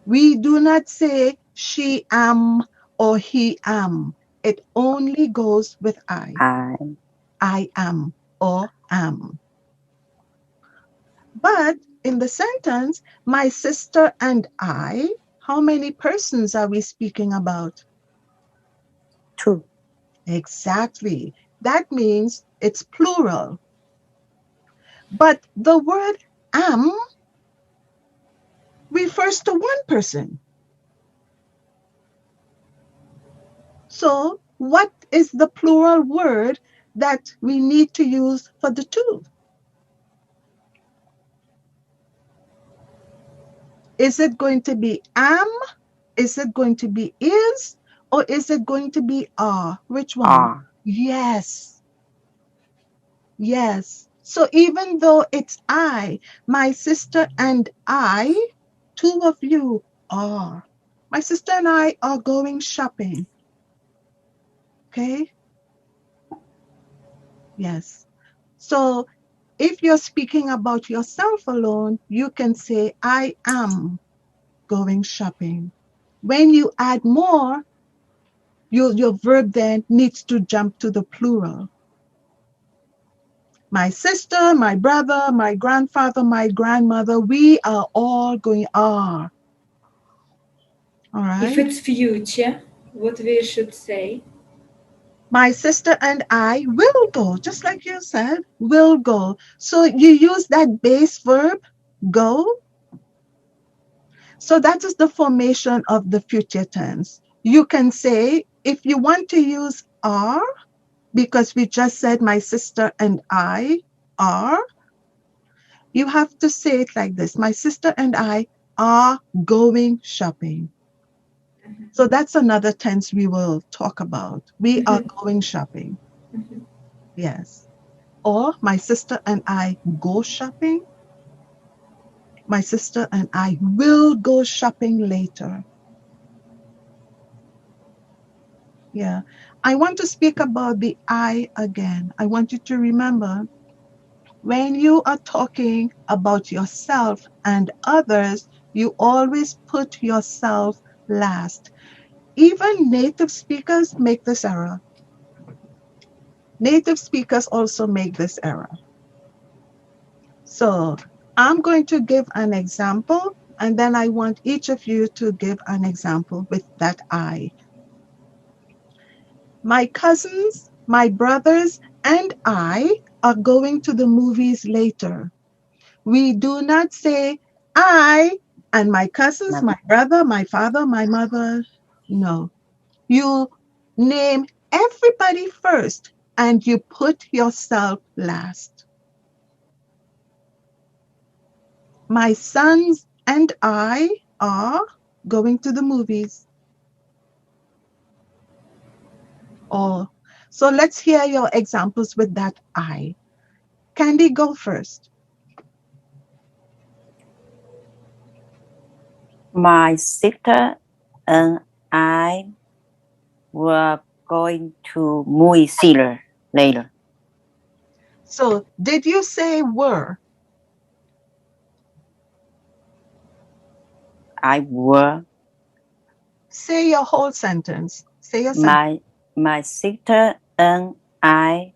We do not say she am or he am. It only goes with I. I am or am. But in the sentence, my sister and I, how many persons are we speaking about? Two. Exactly. That means it's plural. But the word am refers to one person. So, what is the plural word that we need to use for the two? Is it going to be am? Is it going to be is? Or is it going to be are? Which one? Yes. Yes. So even though it's I, my sister and I, two of you are. My sister and I are going shopping. Okay? Yes. So if you're speaking about yourself alone, you can say, I am going shopping. When you add more, your verb then needs to jump to the plural. My sister, my brother, my grandfather, my grandmother, we are all going are. All If right. it's future, what we should say? My sister and I will go, just like you said, will go. So you use that base verb, go. So that is the formation of the future tense. You can say, if you want to use are, because we just said my sister and I are, you have to say it like this. My sister and I are going shopping. So that's another tense we will talk about. We are going shopping. Yes. Or my sister and I go shopping. My sister and I will go shopping later. Yeah. I want to speak about the I again. I want you to remember when you are talking about yourself and others, you always put yourself last. Even native speakers make this error. Native speakers also make this error. So I'm going to give an example, and then I want each of you to give an example with that I. My cousins, my brothers, and I are going to the movies later. We do not say I and my cousins, my brother, my father, my mother. No. You name everybody first and you put yourself last. My sons and I are going to the movies. Oh, so let's hear your examples with that I. Candy, go first. My sister and I were going to movie theater later. So, did you say were? I were. Say your whole sentence. Say your sentence. My sister and I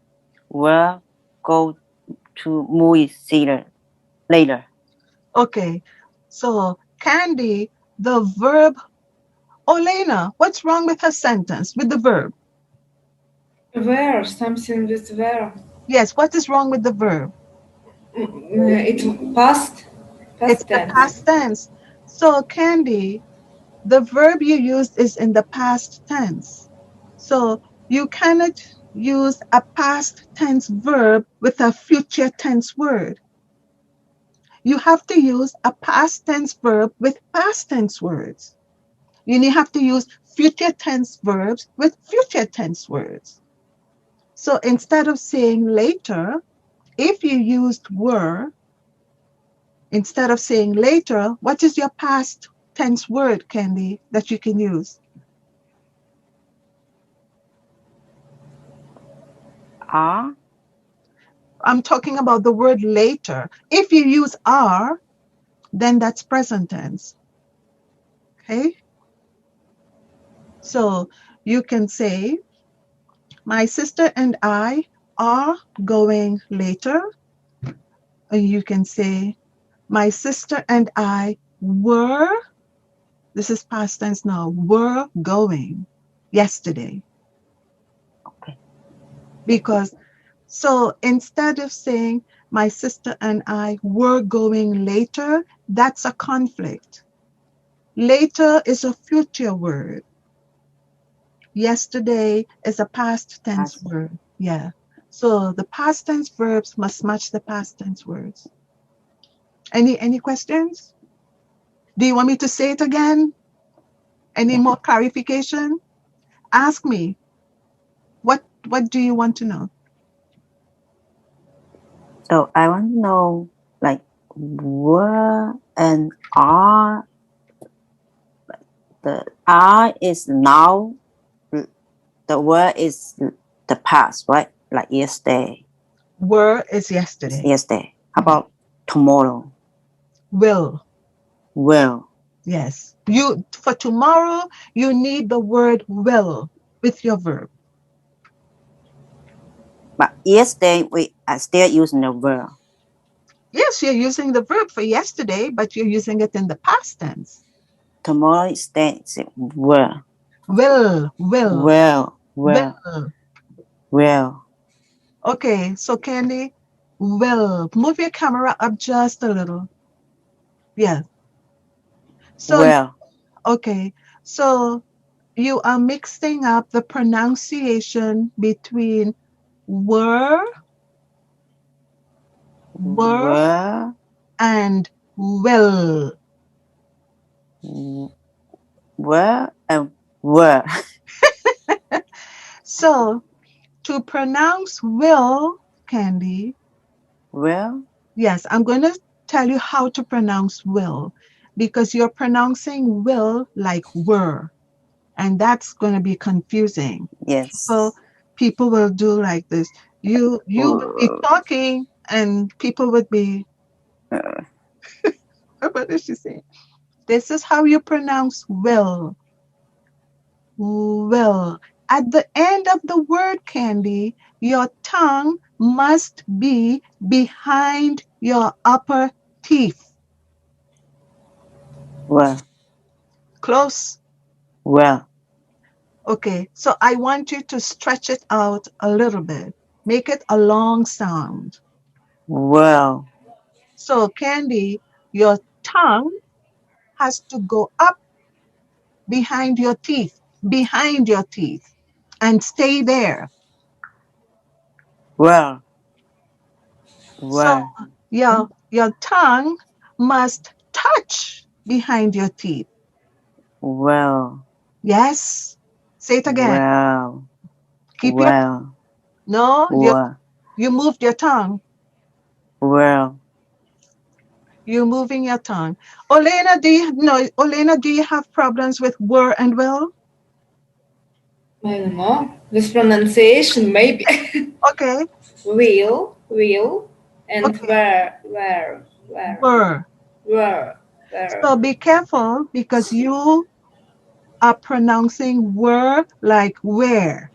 will go to movie theater later. Okay. So, Candy, the verb. Olena, what's wrong with her sentence, with the verb? Where? Something with where? Yes, what is wrong with the verb? It's past. It's Past the tense. past tense. So, Candy, the verb you used is in the past tense. So, you cannot use a past tense verb with a future tense word. You have to use a past tense verb with past tense words. You have to use future tense verbs with future tense words. So instead of saying later, if you used were, instead of saying later, what is your past tense word, Candy, that you can use? Are. I'm talking about the word later. If you use are, then that's present tense. Okay? So you can say, my sister and I are going later. Or you can say, my sister and I were, this is past tense now, were going yesterday. Okay. Because, so instead of saying, my sister and I were going later, that's a conflict. Later is a future word. Yesterday is a past tense Past. word. Yeah. So the past tense verbs must match the past tense words. Any questions? Do you want me to say it again? Any Yeah. more clarification? Ask me. What do you want to know? So I want to know, like, were and are. The are is now. The were is the past, right? Like yesterday. Were is It's yesterday. yesterday. How about tomorrow? Will. Will. Yes. You for tomorrow, you need the word will with your verb. But yesterday we are still using the will. Yes, you're using the verb for yesterday, but you're using it in the past tense. Tomorrow instead is will. Will. Will. Will. Will. Okay, so Candy, will. Move your camera up just a little. Yeah. So, Will. okay. So you are mixing up the pronunciation between were, were, Were. and will. Were and were. So to pronounce will, Candy, Will. yes, I'm going to tell you how to pronounce will because you're pronouncing will like were, and that's going to be confusing. Yes. People will do like this. You would be talking and people would be, what is she saying? This is how you pronounce will. Will. At the end of the word, Candy, your tongue must be behind your upper teeth. Will. Close. Will. Okay, so I want you to stretch it out a little bit. Make it a long sound. Will. So, Candy, your tongue has to go up behind your teeth, and stay there. Will. So Will. your tongue must touch behind your teeth. Will. Yes. Say it again. Will. Keep your Will. no, Will. you moved your tongue. Will. You're moving your tongue. Olena, do you have problems with were and will? I don't know. This pronunciation, maybe. Okay. Will. will, and Okay. where, Were. where. So be careful because you are pronouncing were like where.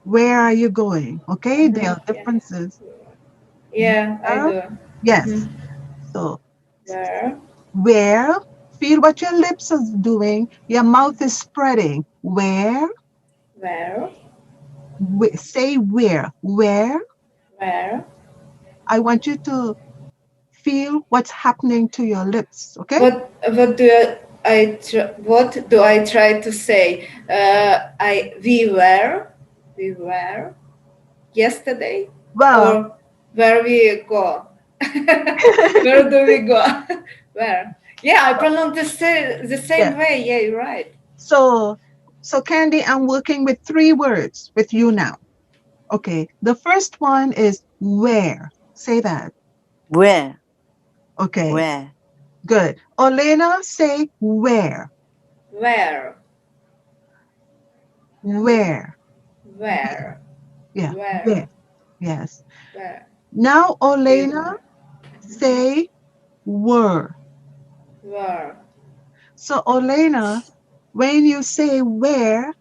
Where are you going? Okay, there are Yeah, differences. yeah, I Where? do. Yes. So Where, where? Feel what your lips are doing. Your mouth is spreading. Where? where, Say where. Where? where. I want you to feel what's happening to your lips. Okay? What do what do I try to say? We were yesterday, Well, or where we go? Where do we go? Where? Yeah, I pronounce the yeah. same way. Yeah, you're right. So, Candy, I'm working with 3 words with you now. Okay. The first one is where. Say that. Where? Okay. Where? Good. Olena, say where. Where? Where. Where. Where? Yeah. Where. Where? Yes. Where? Now, With Olena, say were. where? So, Olena, when you say where,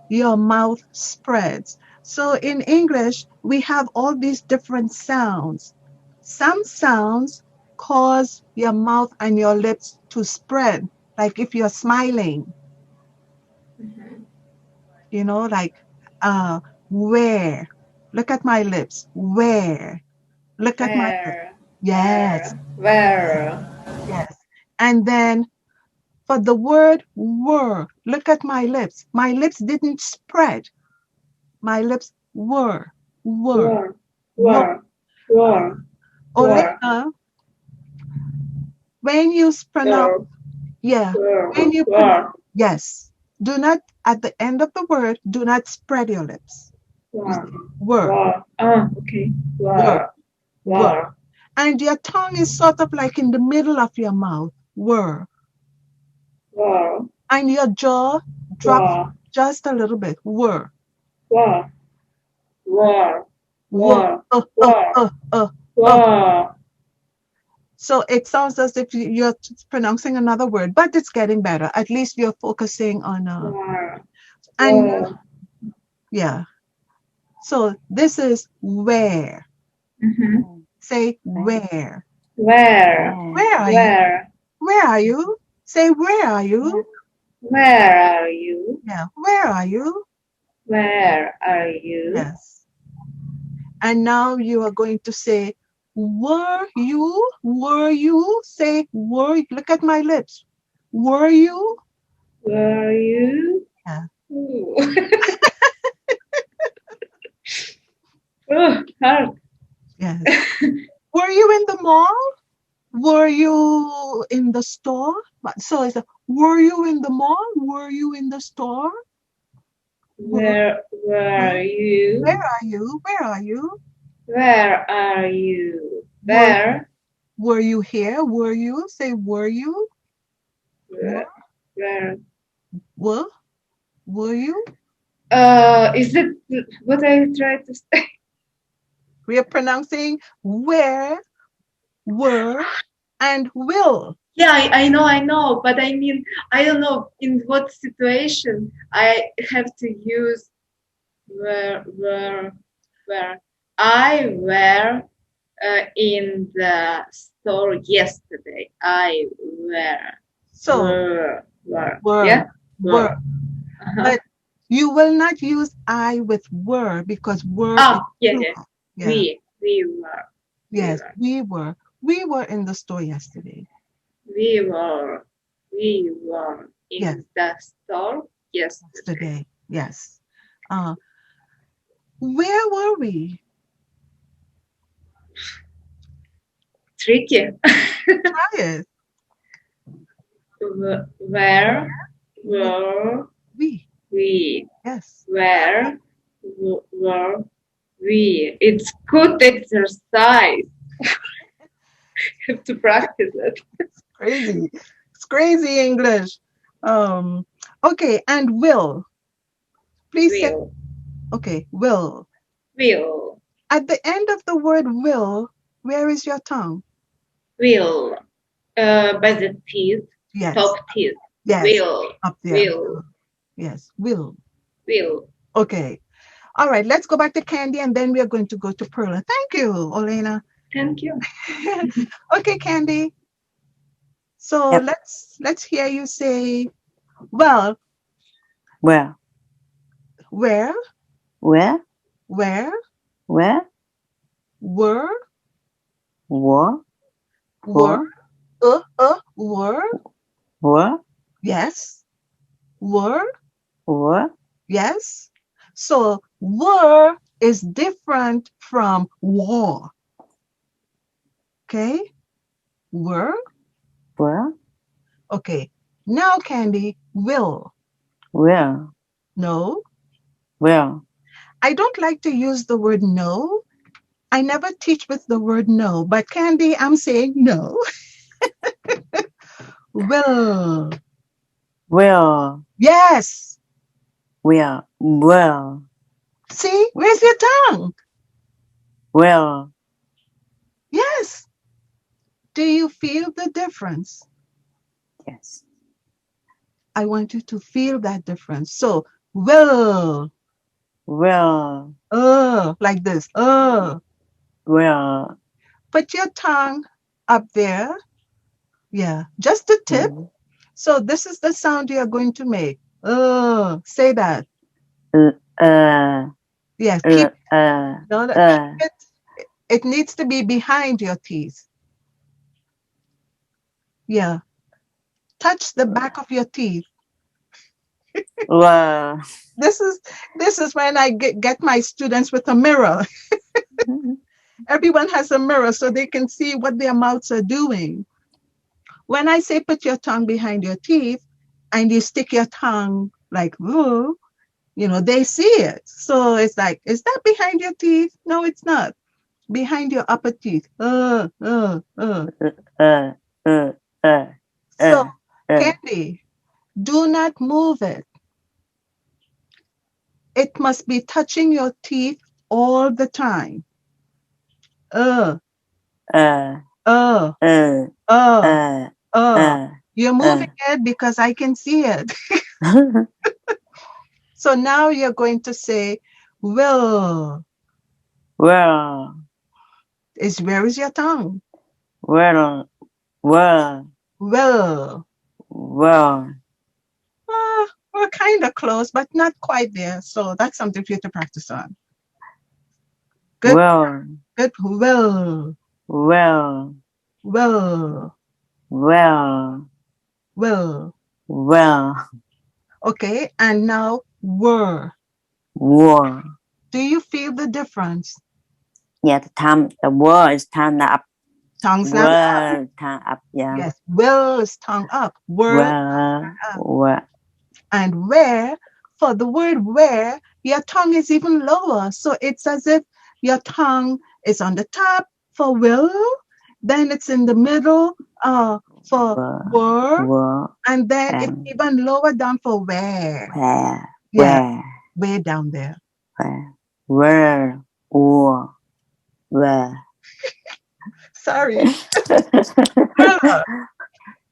your mouth spreads. So in English, we have all these different sounds. Some sounds cause your mouth and your lips to spread, like if you're smiling, like where. Look at my lips. Where. Look at my lips. Where? Yes, Where? yes. And then for the word were, look at my lips. My lips didn't spread. My lips were, Where? were. Where? Where? Where? Olena, when you pronounce, Where? yeah, Where? when you pronounce, Where? yes, do not, at the end of the word, do not spread your lips. You Where? say, were, Where? Ah, okay. were, Where? were. Where? And your tongue is sort of like in the middle of your mouth, were. Where? And your jaw drops Where? just a little bit, were, Where? Where? were, Where? uh, uh, Where? uh, uh, uh. Where? So it sounds as if you're pronouncing another word, but it's getting better. At least you're focusing on, Where? and Where? yeah. So this is where. Mm-hmm. Say Where? where. Where? Where? Where are you? Where? Where are you? Say where are you? Where? Where are you? Yeah. Where are you? Where are you? Yes. And now you are going to say were you? Were you? Say were. Look at my lips. Were you? Were you? Yeah. Ooh. Oh, hard. Yes. Were you in the mall? Were you in the store? So it's were you in the mall? Were you in the store? Were, Where are where you? are you? Where are you? Where are you? Were Where? were you here? Were you? Say were you? Were Where? Where? were, were you? Is it what I tried to say? We are pronouncing where, were, and will. Yeah, I know, but I mean, I don't know in what situation I have to use where. I were in the store yesterday. I So were. were, Yeah, were. were. Uh-huh. But you will not use I with were because were is Oh, yeah, yeah. plural. Yeah. We were. We Yes, were. we were. We were in the store yesterday. We were. We were Yes, in the store yesterday. yesterday. Yes. Uh, where were we? Tricky. Try it. Where Were were we? we? Yes. Where were we? It's good exercise. Have to practice it. Crazy. It's crazy English. Um, okay, and will. Please say, Will, okay, will. will. At the end of the word will, where is your tongue? Will. By the teeth. Yes. Top teeth. Yes. Will. Up there. Will. Yes. Will. Will. Okay. All right. Let's go back to Candy and then we are going to go to Perla. Thank you, Olena. Thank you. Okay, Candy. So Yep. let's hear you say, well, Well, where, where, where, where, were, were, were, were, were, were, yes, were, were, yes. So were is different from war. Okay, were. were, Okay, now Candy, will. will, No, will, I don't like to use the word no. I never teach with the word no, but Candy, I'm saying no. Will. will, Yes. will, See, where's your tongue? will, Yes. Do you feel the difference? yes, I want you to feel that difference. So, will, will, like this, will, put your tongue up there. Yeah, just the tip. So this is the sound you are going to make. Say that. Yes, keep no, no, keep it. It needs to be behind your teeth. Yeah, touch the back of your teeth. will, This is when I get my students with a mirror. Everyone has a mirror so they can see what their mouths are doing. When I say put your tongue behind your teeth and you stick your tongue like, ooh, they see it. So it's like, is that behind your teeth? No, it's not. Behind your upper teeth. So, Candy, do not move it. It must be touching your teeth all the time. Uh, uh, uh, uh, uh, uh, uh. You're moving it because I can see it. So now you're going to say, will. well, Where is your tongue? well, well, Will. well, We're kind of close, but not quite there. So that's something for you to practice on. Good, well, good. Will, well, will, well, will. well, Okay, and now were. war. Do you feel the difference? Yeah, the word is tongue up. Tongue's not up. Word, tongue up, yeah. Yes, will is tongue up. Were up. Well, And where, for the word where, your tongue is even lower. So it's as if your tongue is on the top for will, then it's in the middle for were, and then it's even lower down for where. Yeah, way down there. where, or, where. Sorry.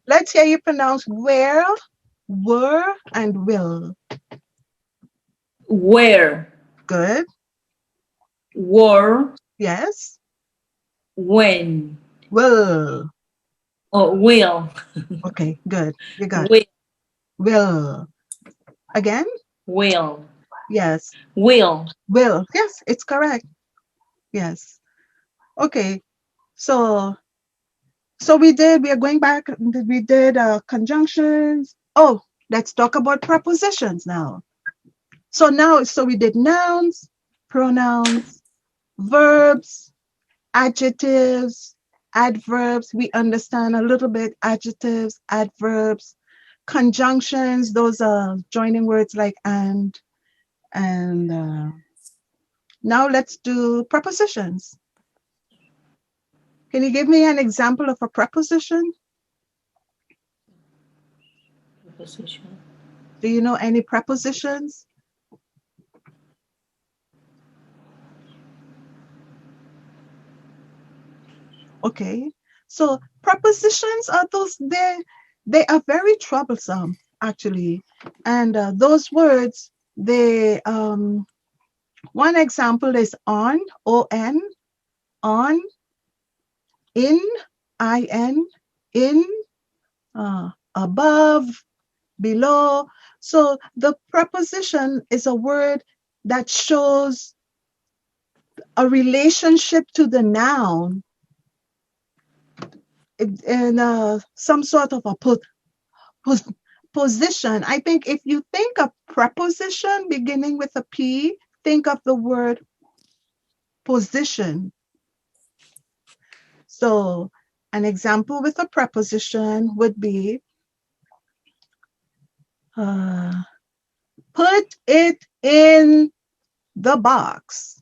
Let's hear you pronounce where, were, and will. Where, Good. were, Yes. when, Will. will, Okay, good. You got it. will, Will. Again? will, Yes. will. Will. Yes, it's correct. Yes. Okay. So we are going back. We did conjunctions. Oh, let's talk about prepositions now. So we did nouns, pronouns, verbs, adjectives, adverbs. We understand a little bit adjectives, adverbs, conjunctions. Those are joining words like and now let's do prepositions. Can you give me an example of a preposition? Preposition. Do you know any prepositions? Okay. So prepositions are those, they are very troublesome actually. And those words, they one example is on, on, in, in, above, below. So the preposition is a word that shows a relationship to the noun in some sort of a position. I think if you think of preposition beginning with a P, think of the word position. So an example with a preposition would be put it in the box.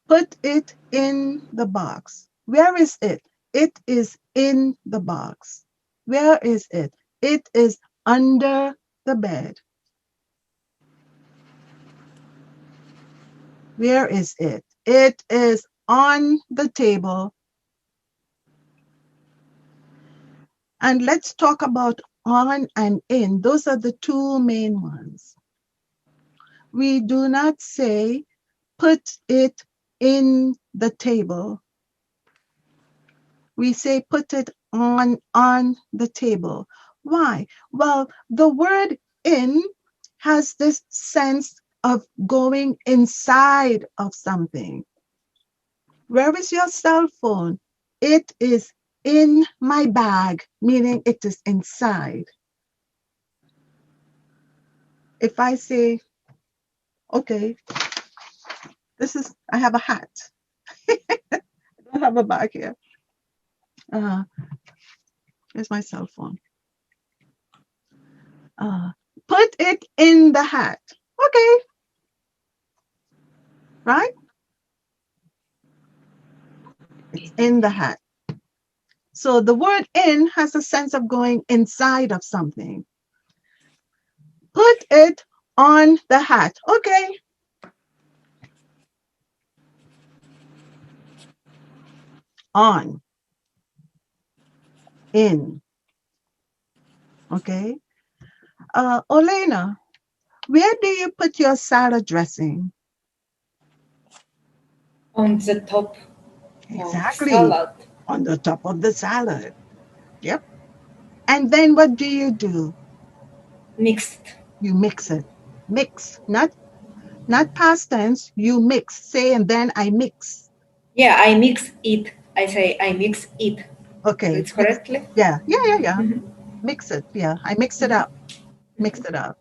Put it in the box. Where is it? It is in the box. Where is it? It is under the bed. Where is it? It is on the table. And let's talk about on and in. Those are the two main ones. We do not say put it in the table. We say put it on the table. Why? Well, the word in has this sense of going inside of something. Where is your cell phone? It is in my bag, meaning it is inside. If I say, okay, I have a hat. I don't have a bag here. Here's my cell phone. Put it in the hat. Okay. Right? It's in the hat. So the word in has a sense of going inside of something. Put it on the hat. Okay. On. In. Okay. Olena, where do you put your salad dressing? On the top Exactly. of salad. On the top of the salad. Yep. And then what do you do? Mixed. You mix it. Mix. Not past tense. You mix. Say, and then I mix. Yeah, I mix it. I say I mix it. Okay. It's correctly? Yeah. Mix it. Yeah. I mix it up. Mix it up.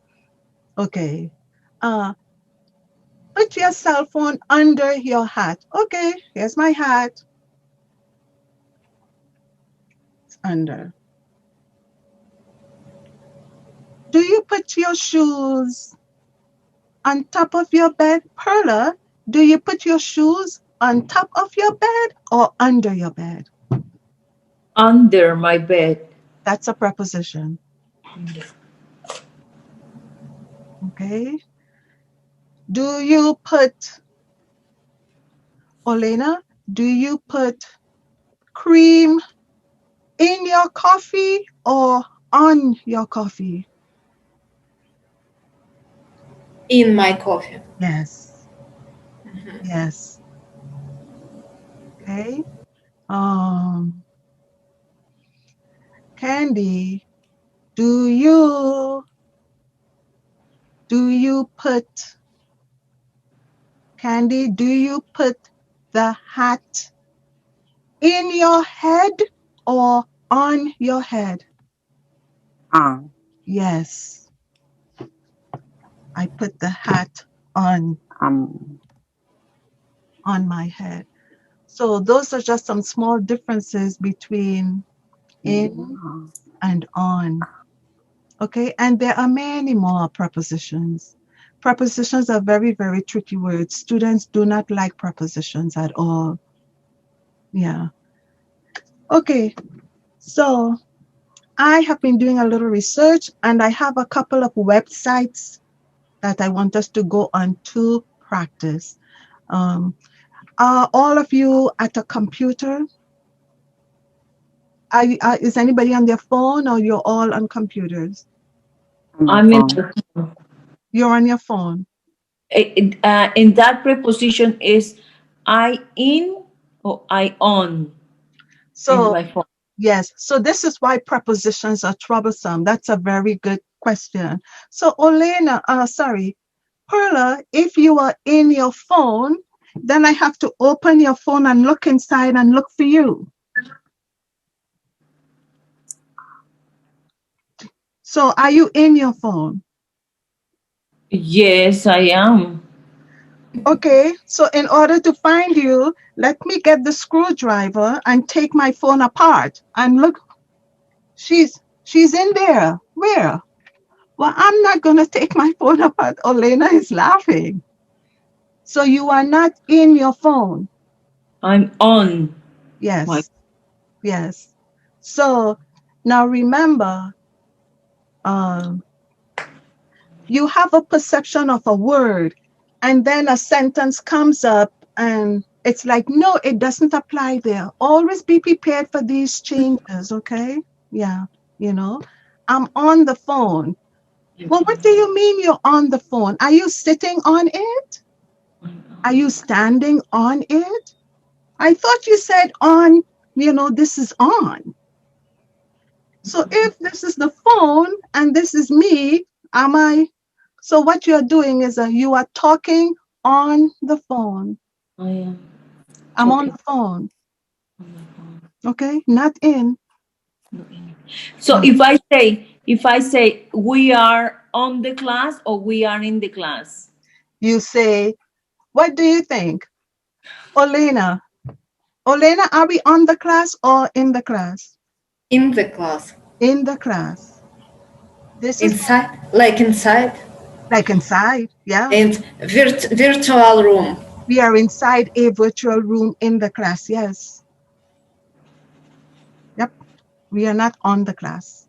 Okay. Put your cell phone under your hat. Okay. Here's my hat. It's under. Do you put your shoes on top of your bed? Perla, do you put your shoes on top of your bed or under your bed? Under my bed. That's a preposition. Okay. Do you put, Olena, do you put cream in your coffee or on your coffee? In my coffee. Yes. Yes. Okay. Candy, do you put, Candy, do you put the hat in your head or on your head? On. Yes. I put the hat on my head. So those are just some small differences between in and on. Okay, and there are many more prepositions. Prepositions are very, very tricky words. Students do not like prepositions at all. Yeah. Okay, so I have been doing a little research and I have a couple of websites that I want us to go on to practice. Are all of you at a computer? Is anybody on their phone, or you're all on computers? On my I'm in phone. You're on your phone. in that preposition is I in or I on in So my phone. yes, so this is why prepositions are troublesome. That's a very good question. So Olena, sorry, Perla, if you are in your phone, then I have to open your phone and look inside and look for you. So are you in your phone? Yes, I am. Okay, so in order to find you, let me get the screwdriver and take my phone apart and look. She's in there. Where? Well, I'm not going to take my phone apart. Olena is laughing. So you are not in your phone. I'm on my. Yes, yes. So now remember, you have a perception of a word, and then a sentence comes up, and it's like, no, it doesn't apply there. Always be prepared for these changes, okay? Yeah, you know, I'm on the phone. Well, what do you mean you're on the phone? Are you sitting on it? Are you standing on it? I thought you said on, this is on. So if this is the phone and this is me, am I? So what you're doing is you are talking on the phone. I am I'm on talking the phone. on my phone. Okay, not in. So Uh, if I say we are on the class or we are in the class. you say, what do you think? Olena, Olena, are we on the class or in the class? In the class. In the class. This is Inside, like inside. like inside. Yeah. And virtual room. We are inside a virtual room in the class. Yes. Yep. We are not on the class.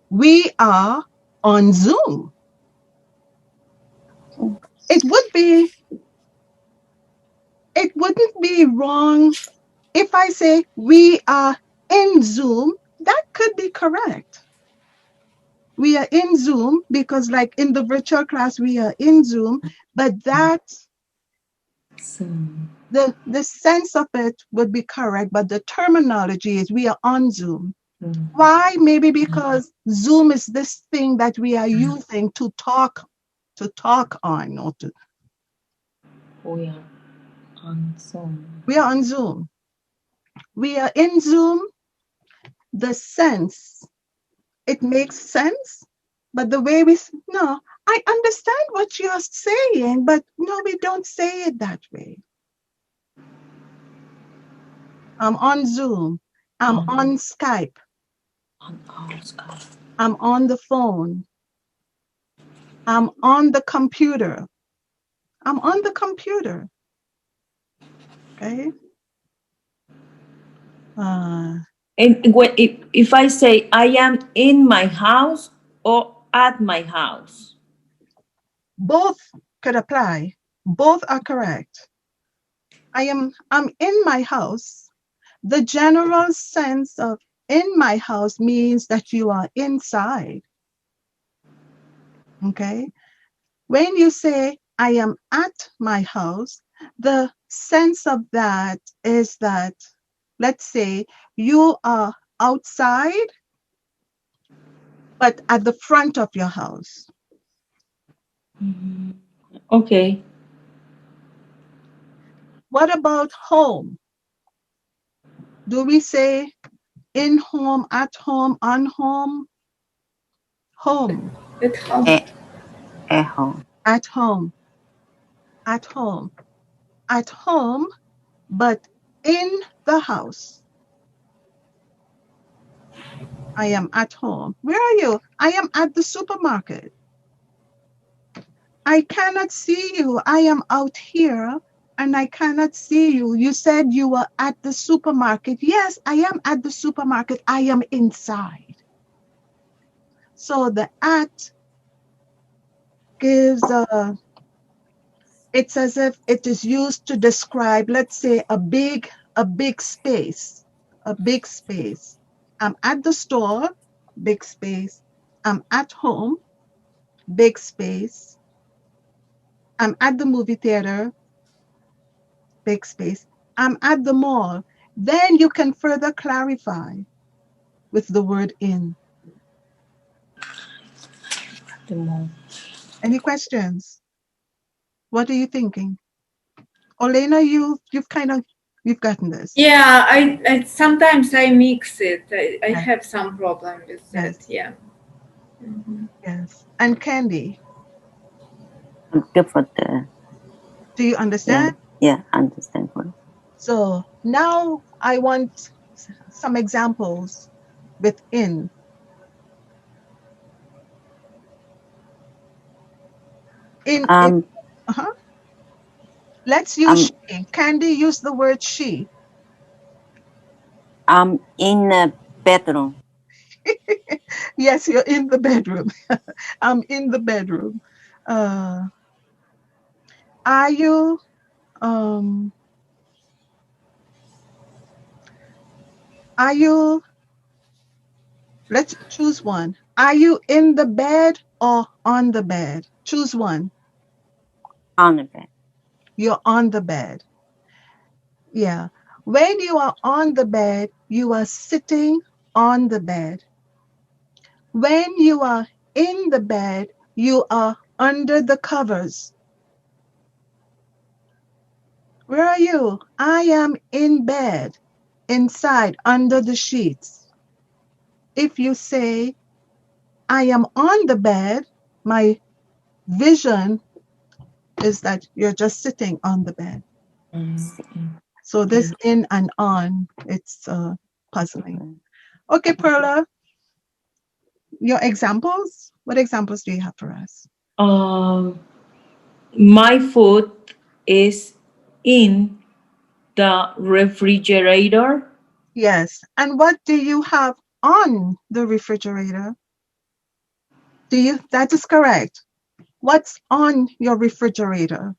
We are on Zoom. It would be, it wouldn't be wrong if I say we are in Zoom. That could be correct. We are in Zoom because, like in the virtual class, we are in Zoom, but that So the sense of it would be correct, but the terminology is we are on Zoom. Why? Maybe because Zoom is this thing that we are using to talk on, or to. we are on Zoom. We are on Zoom. We are in Zoom. The sense, it makes sense, but the way no, I understand what you're saying, but no, we don't say it that way. I'm on Zoom. I'm on Skype. On our Skype. I'm on the phone. I'm on the computer. I'm on the computer. Okay. And if I say I am in my house or at my house. Both could apply. Both are correct. I'm in my house. The general sense of in my house means that you are inside. Okay. When you say I am at my house, the sense of that is that, let's say you are outside, but at the front of your house. Okay. What about home? Do we say in home, at home, on home? Home. At home. At home. At home. At home. At home, but in the house. I am at home. Where are you? I am at the supermarket. I cannot see you. I am out here and I cannot see you. You said you were at the supermarket. Yes, I am at the supermarket. I am inside. So the at gives It's as if it is used to describe, let's say, a big space, a big space. I'm at the store, big space. I'm at home, big space. I'm at the movie theater, big space. I'm at the mall. Then you can further clarify with the word in. The more. Any questions? What are you thinking? Olena, you've gotten this. Yeah, I sometimes I mix it. I Yes. have some problem with that. Yes. Yeah. Mhm. Yes. And Candy, I'm good for the, do you yeah, understand? yeah, understand what. So now I want some examples with in. In Um, uh-huh. Let's use I'm, she. Candy, use the word she. I'm in the bedroom. Yes, you're in the bedroom. I'm in the bedroom. Uh, are you um are you let's choose one. Are you in the bed or on the bed? Choose one. On the bed. You're on the bed. Yeah. When you are on the bed, you are sitting on the bed. When you are in the bed, you are under the covers. Where are you? I am in bed, inside, under the sheets. If you say, I am on the bed, my vision is that you're just sitting on the bed. So this in and on, it's puzzling. Okay, Perla, your examples? What examples do you have for us? My food is in the refrigerator. Yes. And what do you have on the refrigerator? That is correct. What's on your refrigerator?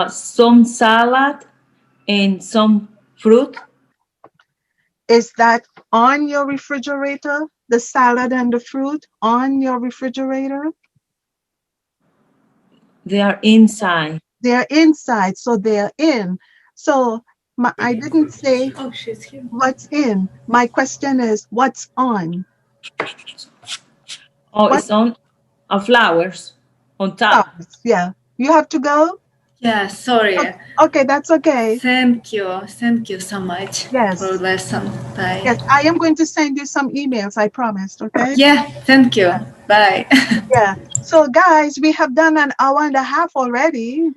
Some salad and some fruit. Is that on your refrigerator? The salad and the fruit on your refrigerator? They are inside. They're inside, so they're in. So I didn't say Oh, she's here. what's in. My question is what's on? Oh, What it's on flowers on top. flowers? Yeah. You have to go? Yeah, sorry. Okay, that's okay. Thank you. Thank you so much for Yes. lesson. Bye. Yes, I am going to send you some emails, I promised, okay? Yeah, thank you. Bye. Yeah. So guys, we have done an hour and a half already.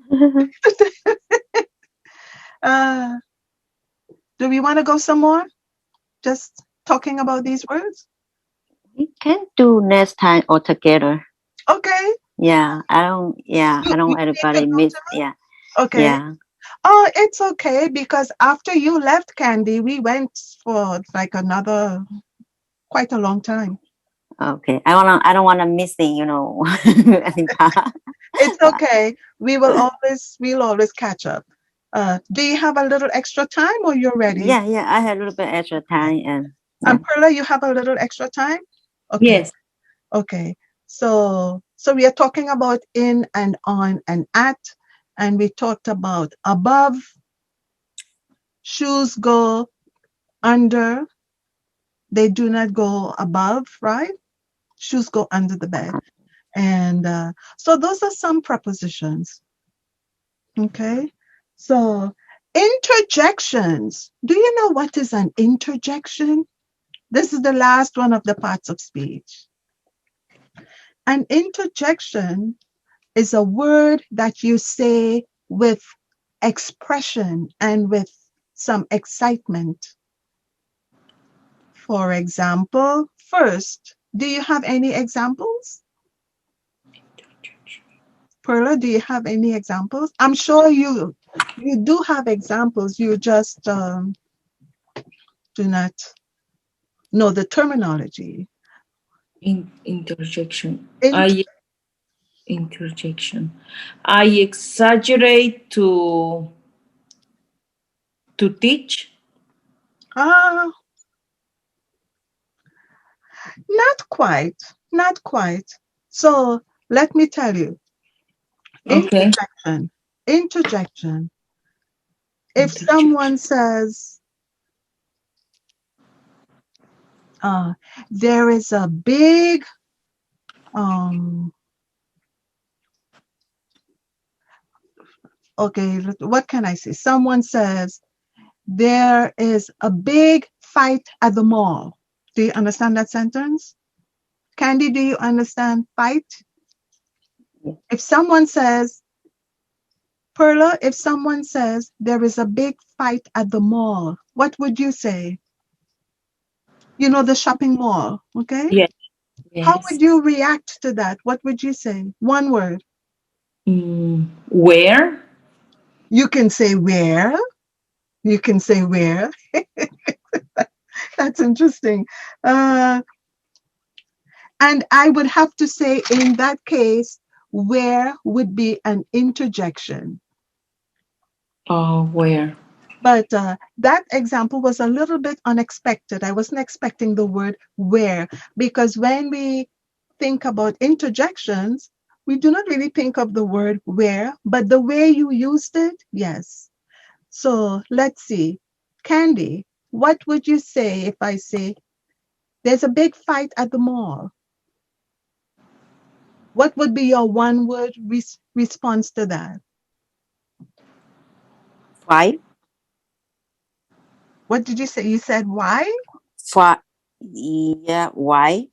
Uh, do we want to go some more? Just talking about these words? We can do next time all together. Okay. Yeah, I don't want You take everybody your miss. notes Yeah, out? Okay. yeah, Oh, it's okay because after you left, Candy, we went for like another quite a long time. okay. I don't wanna missing, any part. It's okay. We'll always catch up. Do you have a little extra time or you're ready? Yeah, I had a little bit extra time and yeah. And Perla, you have a little extra time? Okay. Yes. Okay. So we are talking about in and on and at, and we talked about above, shoes go under, they do not go above, right? Shoes go under the bed. And so those are some prepositions. Okay. So interjections. Do you know what is an interjection? This is the last one of the parts of speech. An interjection is a word that you say with expression and with some excitement. For example, first, do you have any examples? Perla, do you have any examples? I'm sure you do have examples. You just do not know the terminology. Interjection. Inter- Interjection. I exaggerate to teach. Ah, not quite. Not quite. So let me tell you. Okay. Interjection. Interjection. If Interjection. someone says, there is a big, um, okay, what can I say? Someone says, there is a big fight at the mall. Do you understand that sentence? Candy, do you understand fight? Yeah. If someone says, Perla, if someone says there is a big fight at the mall, what would you say? You know, the shopping mall, okay? Yes. How Yes. would you react to that? What would you say? One word. Where? You can say where. You can say where. That's interesting. And I would have to say in that case, where would be an interjection. Where? But that example was a little bit unexpected. I wasn't expecting the word where, because when we think about interjections, we do not really think of the word where, but the way you used it, yes. So let's see. Candy, what would you say if I say, there's a big fight at the mall? What would be your one word response to that? Five. What did you say? You said why? Five. Yeah. Why?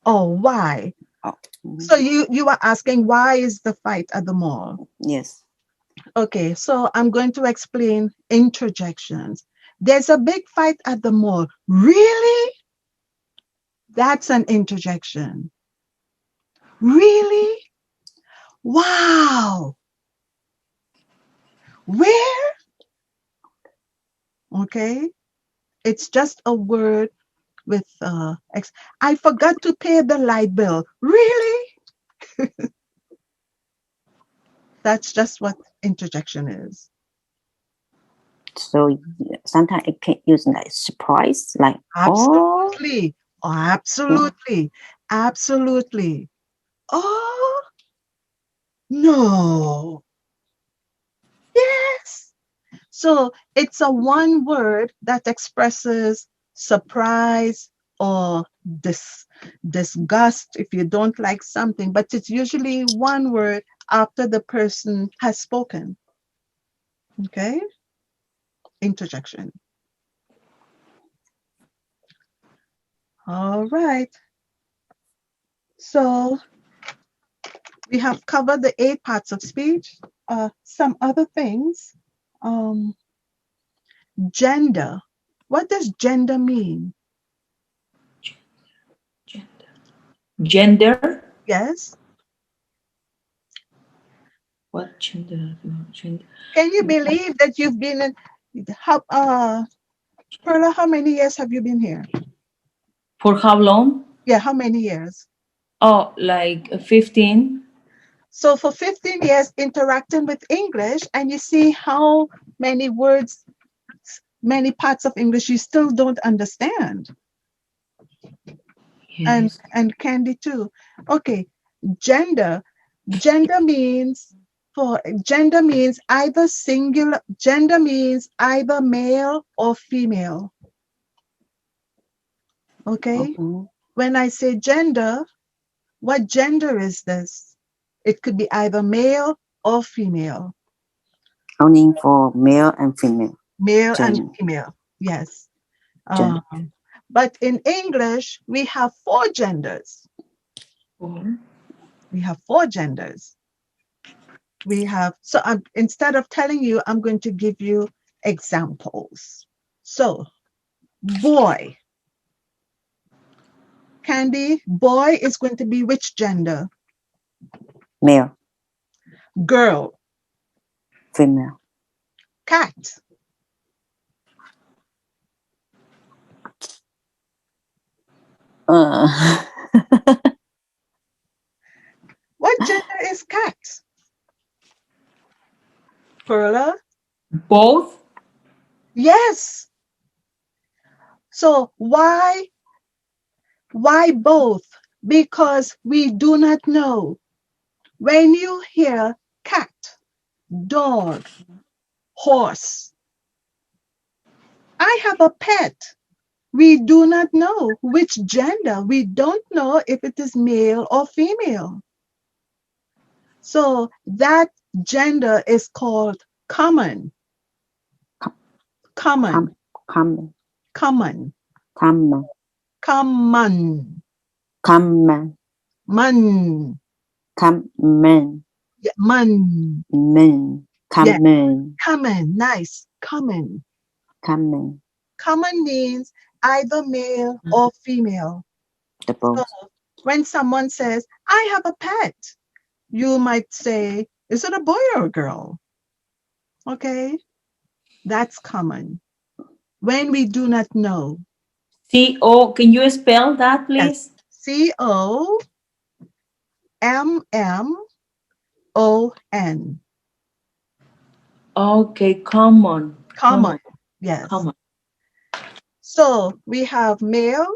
Oh, why? Oh, So you were asking why is the fight at the mall? yes. Okay, so I'm going to explain interjections. There's a big fight at the mall. Really? That's an interjection. Really? Wow. Where? Okay. It's just a word with I forgot to pay the light bill. Really? That's just what interjection is. So sometimes it can use like surprise, like oh Absolutely. Absolutely. Absolutely. Oh, no. Yes. So it's a one word that expresses surprise or disgust if you don't like something, but it's usually one word after the person has spoken. Okay? Interjection. All right. So we have covered the 8 parts of speech. Some other things. Um, Gender. What does gender mean? Gender. Yes. What gender? Gender. Can you believe that you've been in Perla, how many years have you been here? For how long? Yeah, how many years? Oh, like 15. So for 15 years interacting with English, and you see how many words, many parts of English you still don't understand. Yes. And Candy too. Okay, gender. Gender means either singular, gender means either male or female. Okay? mhm. When I say gender, what gender is this? It could be either male or female. Only for male and female. Male and Gender. female, yes. Gender. But in English, we have 4 genders. Or We have 4 genders. Instead of telling you, I'm going to give you examples. So, boy. Candy, boy is going to be which gender? Male. Girl. Female. Cat. Uh, What Both? Yes. So why both? Because we do not know. When you hear cat, dog, horse, I have a pet. We do not know which gender. We don't know if it is male or female. So that gender is called common. Common. Common. Common. Common. Common. Common. Man. Common. Yeah, man. Men. Yeah. Common. Common. Nice. Common. Common. Common means either male or female. The So both. when someone says, I have a pet, you might say, is it a boy or a girl? Okay. That's common. When we do not know. C-O, can you spell that, Yes. please? COMMON. Okay, common. Common. Yes. Common. So we have male,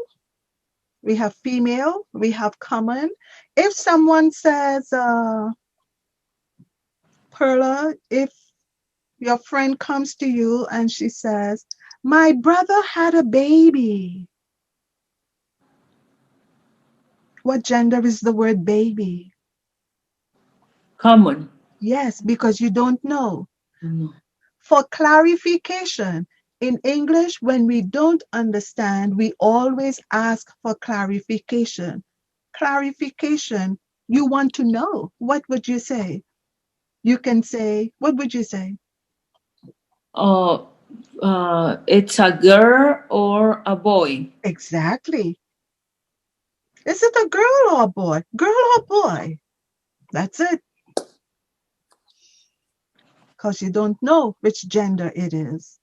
we have female, we have common. If someone says, Perla, if your friend comes to you and she says, my brother had a baby. What gender is the word baby? Common. Yes, because you don't know. No. For clarification, in English, when we don't understand, we always ask for clarification. Clarification, you want to know. What would you say? You can say, what would you say? It's a girl or a boy? Exactly. Is it a girl or a boy? Girl or boy? That's it. Because you don't know which gender it is.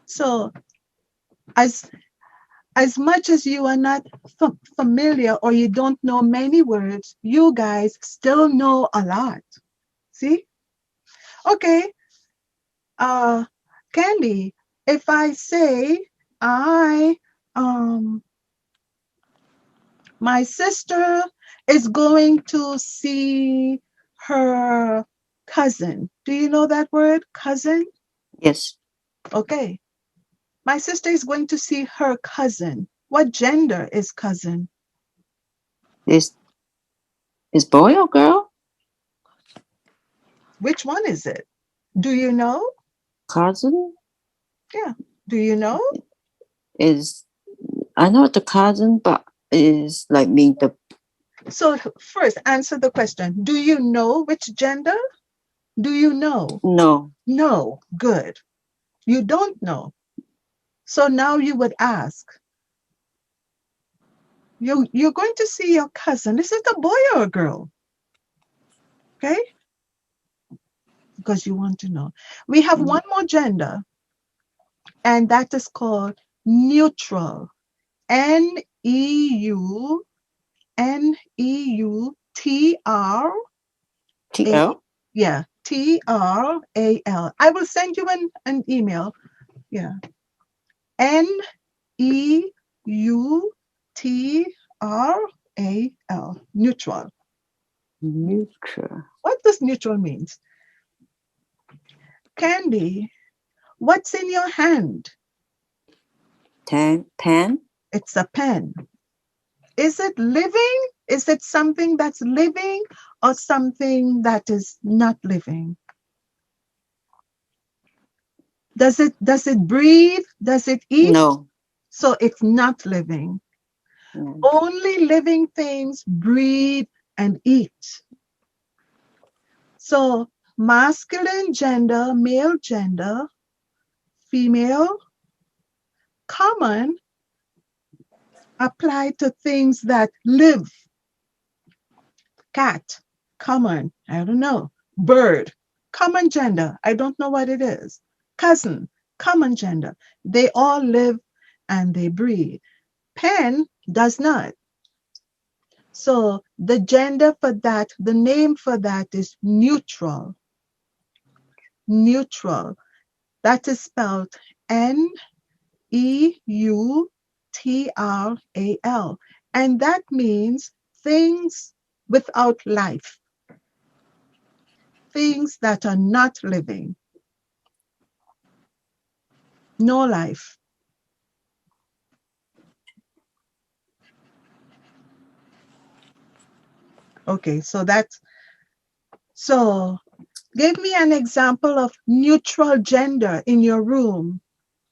So as much as you are not familiar or you don't know many words, you guys still know a lot. See? Okay. Candy, if I say my sister is going to see her cousin. Do you know that word, cousin? Yes. Okay. My sister is going to see her cousin. What gender is cousin? Is boy or girl? Which one is it? Do you know? Cousin Yeah. Do you know? is, I know the cousin, but is like mean the So first answer the question. Do you know which gender? Do you know? no. No. Good. You don't know. So now you would ask. You're going to see your cousin. Is it a boy or a girl? Okay? Because you want to know. We have one more gender, and that is called neutral. Neutral. TL. Yeah, Tral. I will send you an email. Yeah. Neutral. Neutral. Neutral. What does neutral mean? Candy, what's in your hand? Pen. It's a pen. Is it living? Is it something that's living or something that is not living? Does it breathe? Does it eat? No. So it's not living. No. Only living things breathe and eat. So masculine gender, male gender, female, common apply to things that live. Cat, common, I don't know. Bird, common gender, I don't know what it is. Cousin, common gender. They all live and they breathe. Pen does not. So the gender for that, the name for that is neutral. neutral. That is spelled Neutral. And that means things without life, things that are not living, no life. Okay, so give me an example of neutral gender in your room,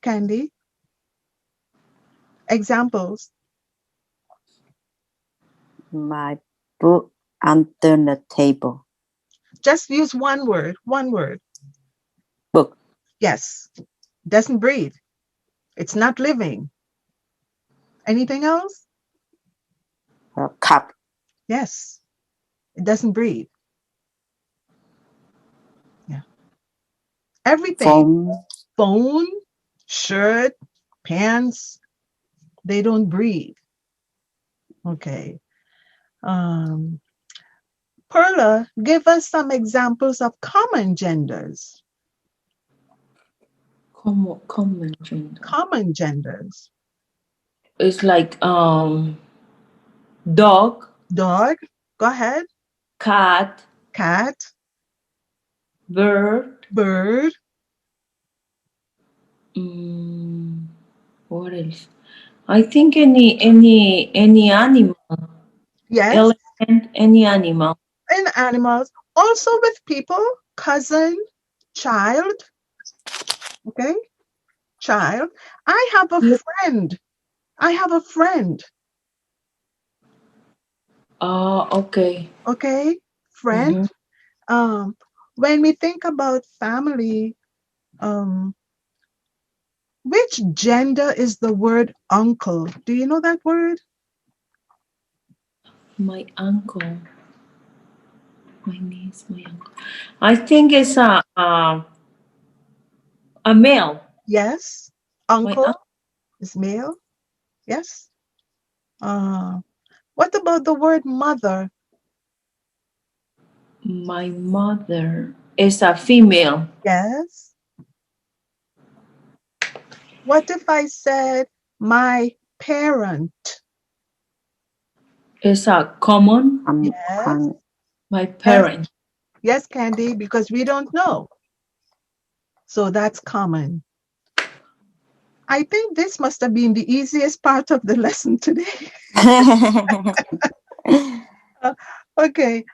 Candy. Examples. My book under the table. Just use one word. One word. Book. Yes. Doesn't breathe. It's not living. Anything else? Cup. Yes. It doesn't breathe. Yeah. Everything. Phone, shirt, pants, they don't breathe. Okay. Perla, give us some examples of common genders. Common gender. Common genders. It's like dog, Dog. Go ahead. cat, Cat. bird. Bird. What else? I think any animal, Yes. elephant, any animal. And animals. Also with people. Cousin. Child. Okay. Child. I have a friend. I have a friend. Okay. Okay. Friend. When we think about family, which gender is the word uncle? Do you know that word? My uncle, my niece, my uncle. I think it's a male. Yes. My Uncle is male. Yes. What about the word mother? my mother is a female. Yes. What if I said my parent? Is a common. Yes. My parent. Yes, Candy, because we don't know. So that's common. I think this must have been the easiest part of the lesson today. Okay.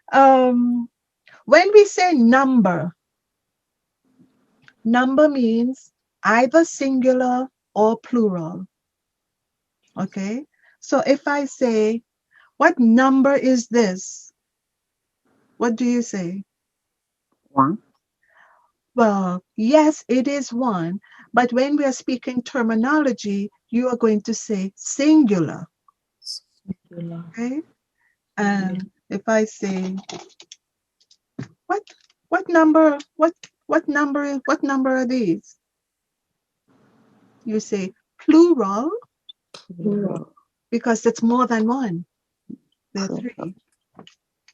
When we say number means either singular or plural. Okay. So if I say, what number is this? What do you say? 1. Well, yes, it is one, but when we are speaking terminology, you are going to say singular. Okay. And if I say, what number are these? You say plural because it's more than one. There are 3.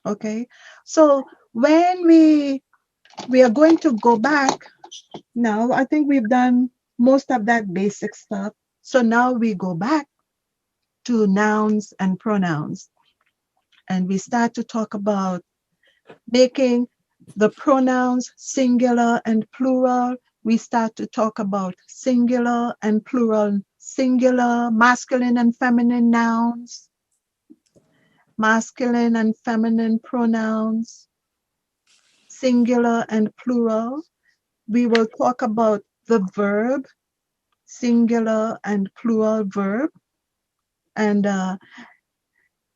Okay. So when we are going to go back now, I think we've done most of that basic stuff. So now we go back to nouns and pronouns. And we start to talk about making the pronouns singular and plural. We start to talk about singular and plural, singular, masculine and feminine nouns, masculine and feminine pronouns, singular and plural. We will talk about the verb, singular and plural verb, and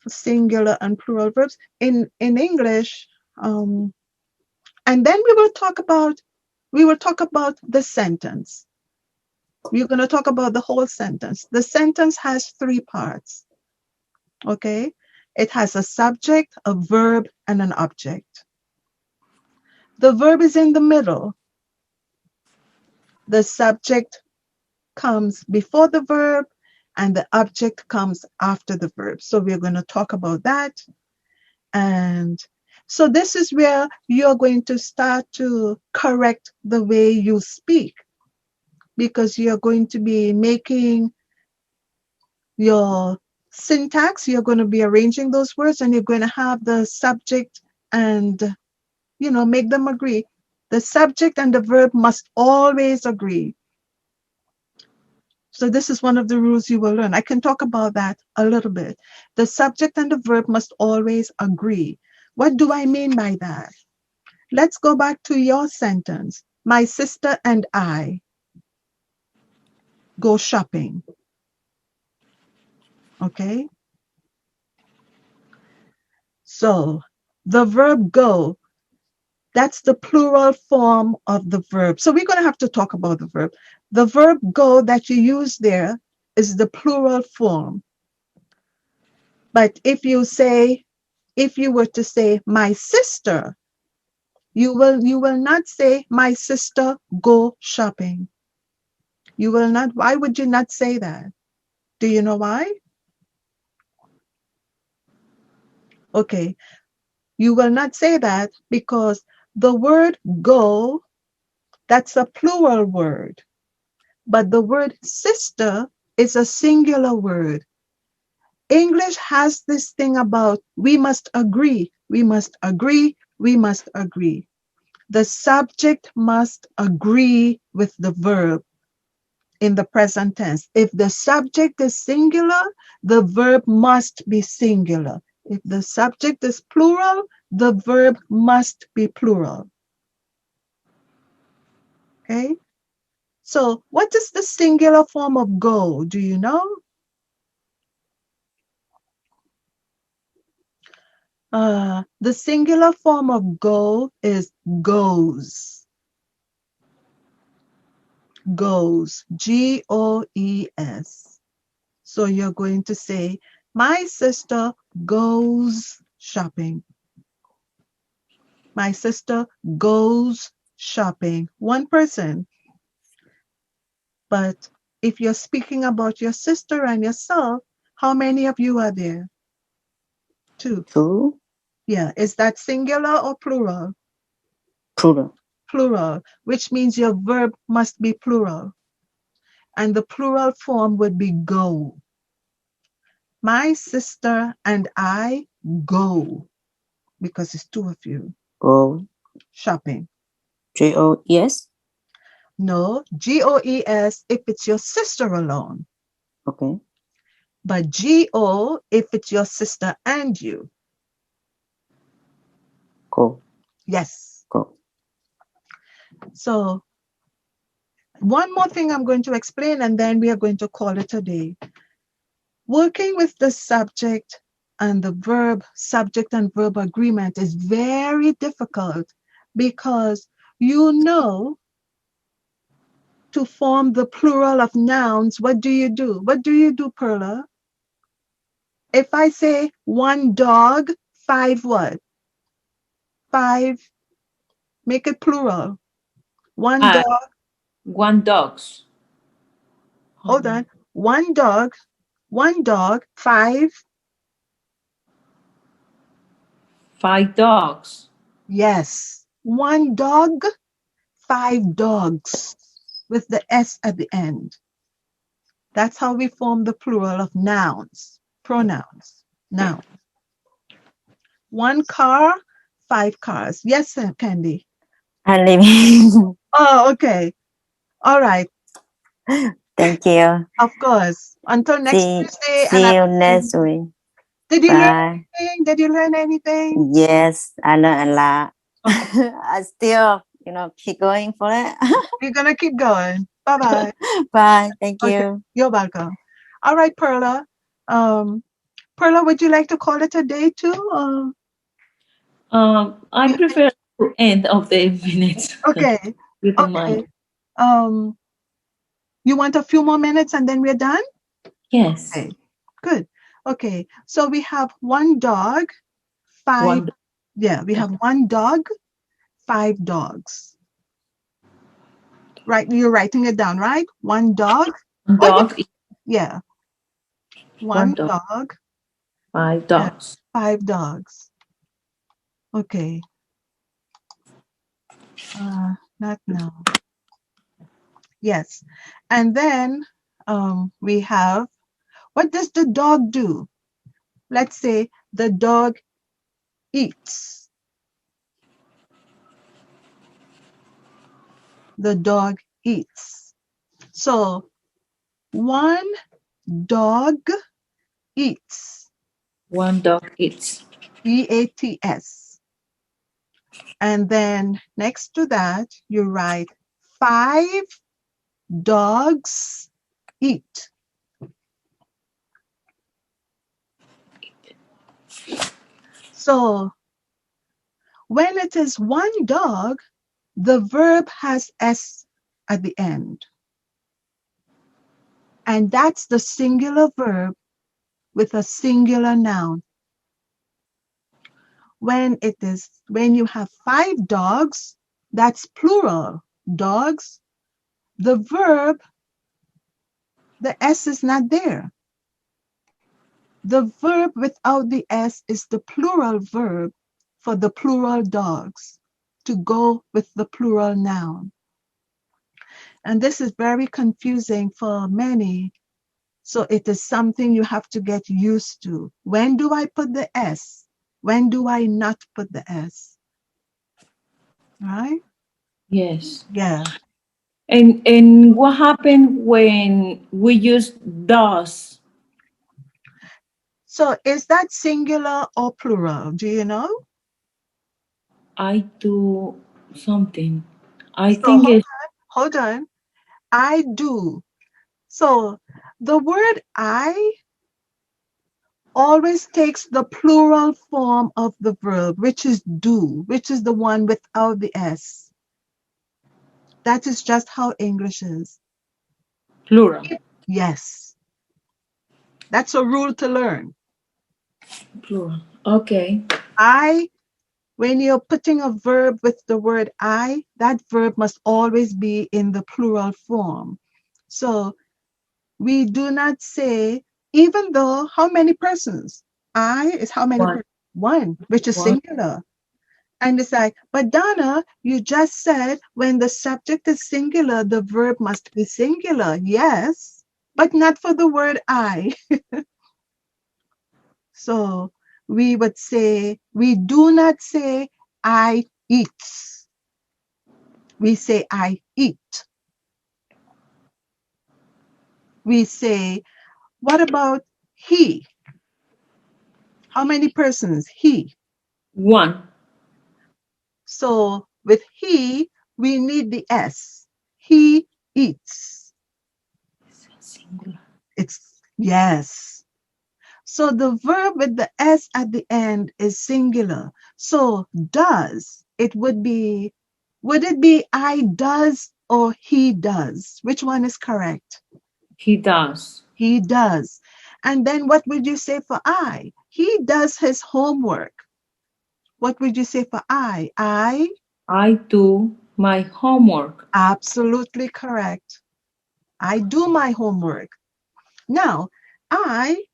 singular and plural verbs in English. And then we will talk about the sentence. We're going to talk about the whole sentence. The sentence has 3 parts. Okay? It has a subject, a verb, and an object. The verb is in the middle. The subject comes before the verb and the object comes after the verb. So we're going to talk about that. And So this is where you're going to start to correct the way you speak, because you're going to be making your syntax, you're going to be arranging those words, and you're going to have the subject and, make them agree. The subject and the verb must always agree. So this is one of the rules you will learn. I can talk about that a little bit. The subject and the verb must always agree. What do I mean by that? Let's go back to your sentence. My sister and I go shopping. Okay? So the verb go, that's the plural form of the verb. So we're going to have to talk about the verb. The verb go that you use there is the plural form. But if you were to say my sister, you will not say my sister go shopping. You will not. Why would you not say that? Do you know why? Okay. You will not say that because the word go, that's a plural word. But the word sister is a singular word. English has this thing about we must agree, we must agree, we must agree. The subject must agree with the verb in the present tense. If the subject is singular, the verb must be singular. If the subject is plural, the verb must be plural. Okay? So, what is the singular form of go? Do you know? The singular form of go is goes. Goes. Goes. So you're going to say, my sister goes shopping. My sister goes shopping. One person. But if you're speaking about your sister and yourself, how many of you are there? Two. Two. Yeah. Is that singular or plural? Plural. Plural, which means your verb must be plural. And the plural form would be go. My sister and I go, because it's two of you, Go. shopping. Goes. No, GOES if it's your sister alone, Okay. but GO if it's your sister and you. Go. Yes. Go. So one more thing I'm going to explain, and then we are going to call it a day. Working with the subject and the verb, subject and verb agreement is very difficult because to form the plural of nouns, what do you do? What do you do, Perla? If I say one dog, five what? Five, make it plural. One dog, One dogs. hold on. One dog, five. Five dogs. Yes. One dog, five dogs with the S at the end. That's how we form the plural of nouns, pronouns, noun. One car, five cars. Yes, Candy. I leave. Oh, okay. All right. Thank you. Of course. Until next See, Tuesday. And see you next week. did you learn Bye. anything? Did you learn anything? Yes, I learned a lot. Okay. I still, keep going for it. We're gonna keep going. Bye-bye. Bye. Thank Okay. you. You're welcome. All right, Perla. Perla, would you like to call it a day too? I prefer to end of the minutes. Okay. You don't Okay. mind? You want a few more minutes and then we're done? Yes. Okay. Good. Okay. So we have one dog, five. One Yeah, we have one dog, five dogs. Right. You're writing it down, right? One dog. dog. Yeah. One One dog. dog. Five Yeah, dogs. five dogs. Okay. Not now. Yes. And then we have, what does the dog do? Let's say the dog eats. The dog eats. So one dog eats. One dog eats. EATS. And then next to that, you write 5 dogs eat. So when it is one dog, the verb has S at the end. And that's the singular verb with a singular noun. When you have 5 dogs, that's plural dogs. The verb, the S is not there. The verb without the S is the plural verb for the plural dogs to go with the plural noun. And this is very confusing for many. So it is something you have to get used to. When do I put the S? When do I not put the S? Right? Yes. Yeah. And what happened when we use does? So is that singular or plural? Do you know? I do something. I So think it's hold on. I do. So the word I always takes the plural form of the verb, which is do, which is the one without the S. That is just how English is. plural. Yes. That's a rule to learn. Plural. Okay. When you're putting a verb with the word I, that verb must always be in the plural form. So we do not say, even though, how many persons? I is how many One. persons? One, which is One. singular. And it's like, but Donna, you just said when the subject is singular, the verb must be singular. Yes, but not for the word I. So we would say, we do not say I eats. We say I eat. We say, what about he? How many persons? He. One. So with he, we need the S. He eats. Singular. It's yes. So the verb with the S at the end is singular. So does, would it be I does or he does? Which one is correct? He does. He does. And then what would you say for I? He does his homework. What would you say for I? I do my homework. Absolutely correct. I do my homework. Now, I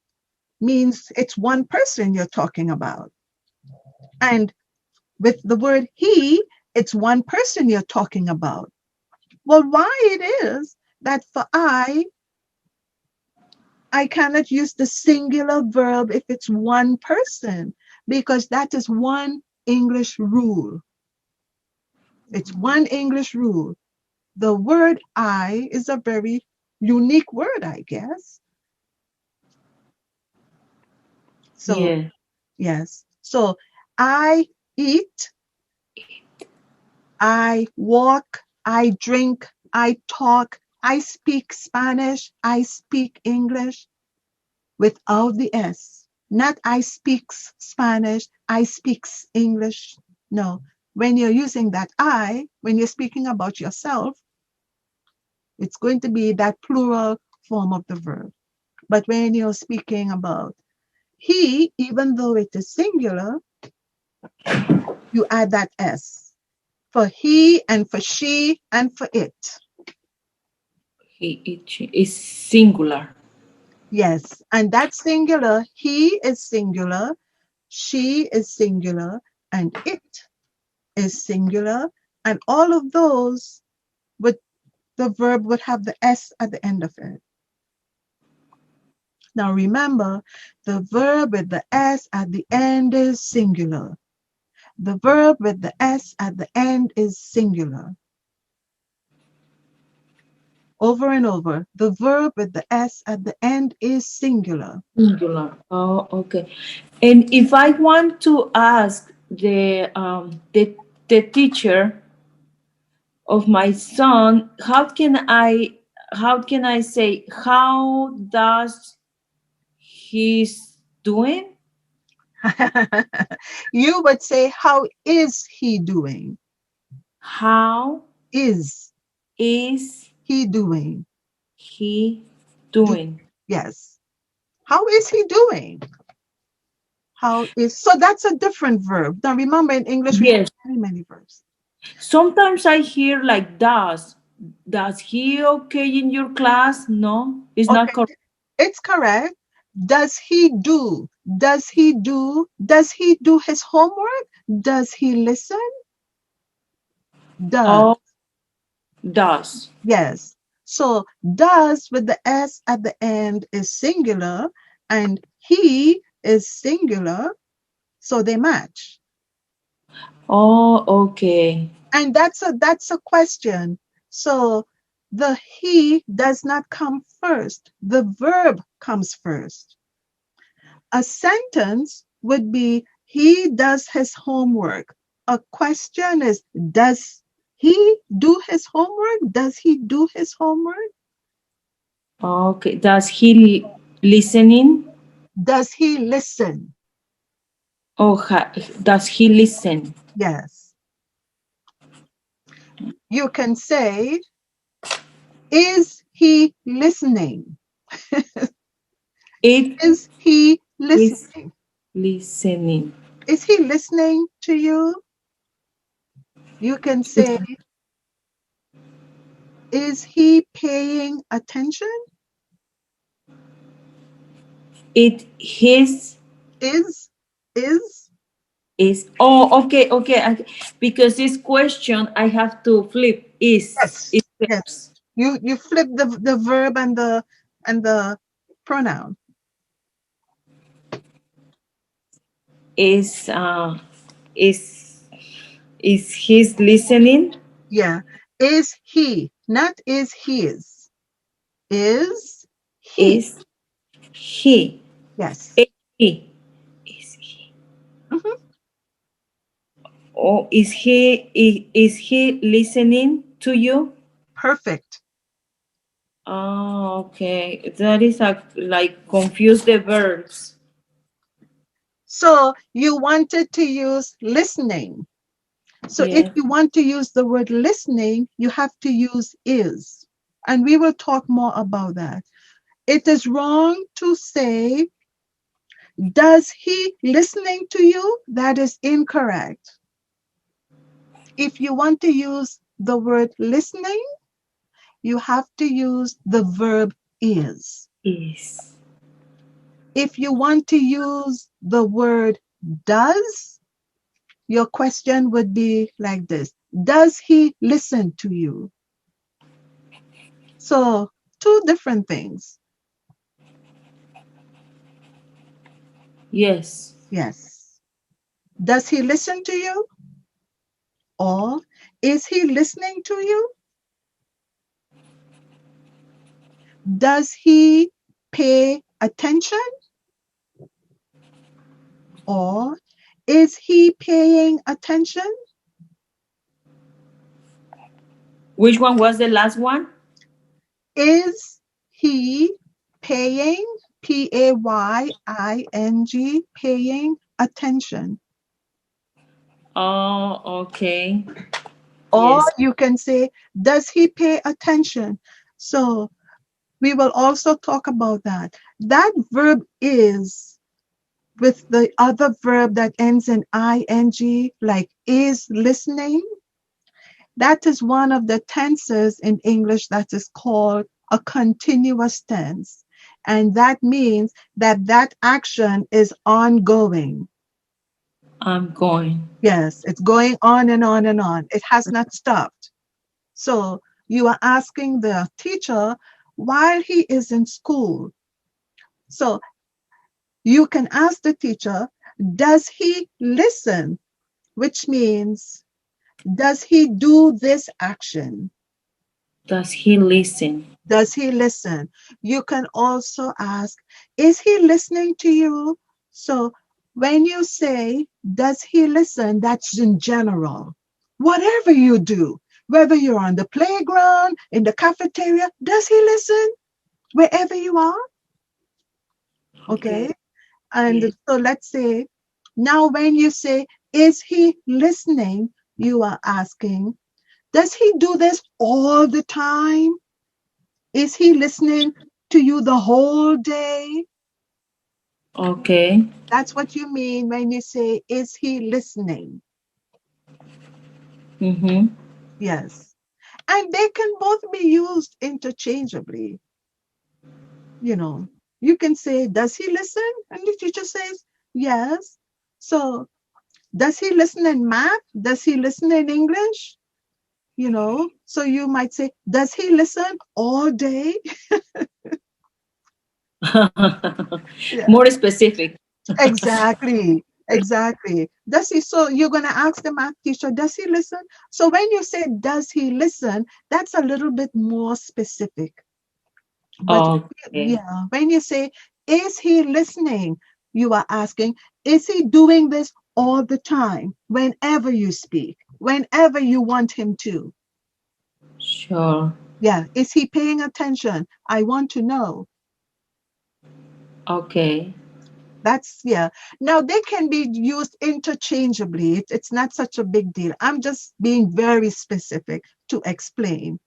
means it's one person you're talking about. And with the word he, it's one person you're talking about. Well, why it is that for I cannot use the singular verb if it's one person, because that is one English rule. It's one English rule. The word I is a very unique word, I guess. So, Yeah. yes. So, I eat, I walk, I drink, I talk, I speak Spanish, I speak English without the S. Not I speaks Spanish, I speaks English. No. When you're using that I, when you're speaking about yourself, it's going to be that plural form of the verb. But when you're speaking about he, even though it is singular, you add that S for he and for she and for it. It is singular. Yes, and that singular, he is singular, she is singular, and it is singular, and all of those would the verb would have the S at the end of it. Now remember, the verb with the S at the end is singular. The verb with the S at the end is singular. Over and over, the verb with the S at the end is singular. Singular. Oh, okay. And if I want to ask the teacher of my son, how can I say how does he's doing? You would say, how is he doing? How Is is he doing? he Do, doing? yes. How is he doing? So that's a different verb. Now remember, in English we have Yes. many verbs. Sometimes I hear like does. Does he okay in your class? No, it's not Okay, correct. it's correct. Does he do? Does he do? Does he do his homework? Does he listen? Does. Oh, does. Yes. So does with the S at the end is singular and he is singular. So they match. Oh, okay. And that's a question. So the he does not come first. The verb comes first. A sentence would be he does his homework. A question is does he do his homework? Does he do his homework? Okay. Does he listening? Does he listen? Oh, does he listen? Yes. You can say, is he listening? It Is he is listening? listening. Is he listening to you? You can say, is he paying attention? It his Is is. Oh, okay, okay. Because this question I have to flip is yes, yes. verbs. You flip the verb and the pronoun. Is is is his listening? Yeah. Is he, not is his. Is he. Is he? Yes. Is he? Is he? Mhm. Or is he listening to you? Perfect. Oh, okay. That is like confuse the verbs. So you wanted to use listening. So if Yes. you want to use the word listening, you have to use is. And we will talk more about that. It is wrong to say, does he listening to you? That is incorrect. If you want to use the word listening, you have to use the verb is. Is. If you want to use the word does, your question would be like this. Does he listen to you? So, two different things. Yes. Yes. Does he listen to you? Or is he listening to you? Does he pay attention? Or is he paying attention? Which one was the last one? Is he paying, P-A-Y-I-N-G, paying attention? Oh, okay. Or Yes. you can say, does he pay attention? So we will also talk about that. That verb is with the other verb that ends in ing, like is listening. That is one of the tenses in English that is called a continuous tense. And that means that that action is ongoing. I'm going. Yes, it's going on and on and on. It has not stopped. So you are asking the teacher while he is in school. So you can ask the teacher, does he listen? Which means, does he do this action? Does he listen? Does he listen? You can also ask, is he listening to you? So when you say, does he listen? That's in general. Whatever you do, whether you're on the playground, in the cafeteria, does he listen? Wherever you are, okay? And Yes. so let's say, now when you say, is he listening? You are asking, does he do this all the time? Is he listening to you the whole day? Okay. That's what you mean when you say, is he listening? Mm-hmm. Yes. And they can both be used interchangeably. You know, you can say, does he listen? And the teacher says, yes. So, does he listen in math? Does he listen in English? You know, so you might say, does he listen all day? Yeah, More specific. exactly. Exactly. Does he? So you're going to ask the math teacher, does he listen? So when you say, does he listen? That's a little bit more specific. But Okay. yeah, when you say, is he listening? You are asking, is he doing this all the time? Whenever you speak, whenever you want him to. Sure. Yeah. Is he paying attention? I want to know. Okay. That's, yeah. Now they can be used interchangeably. It's not such a big deal. I'm just being very specific to explain.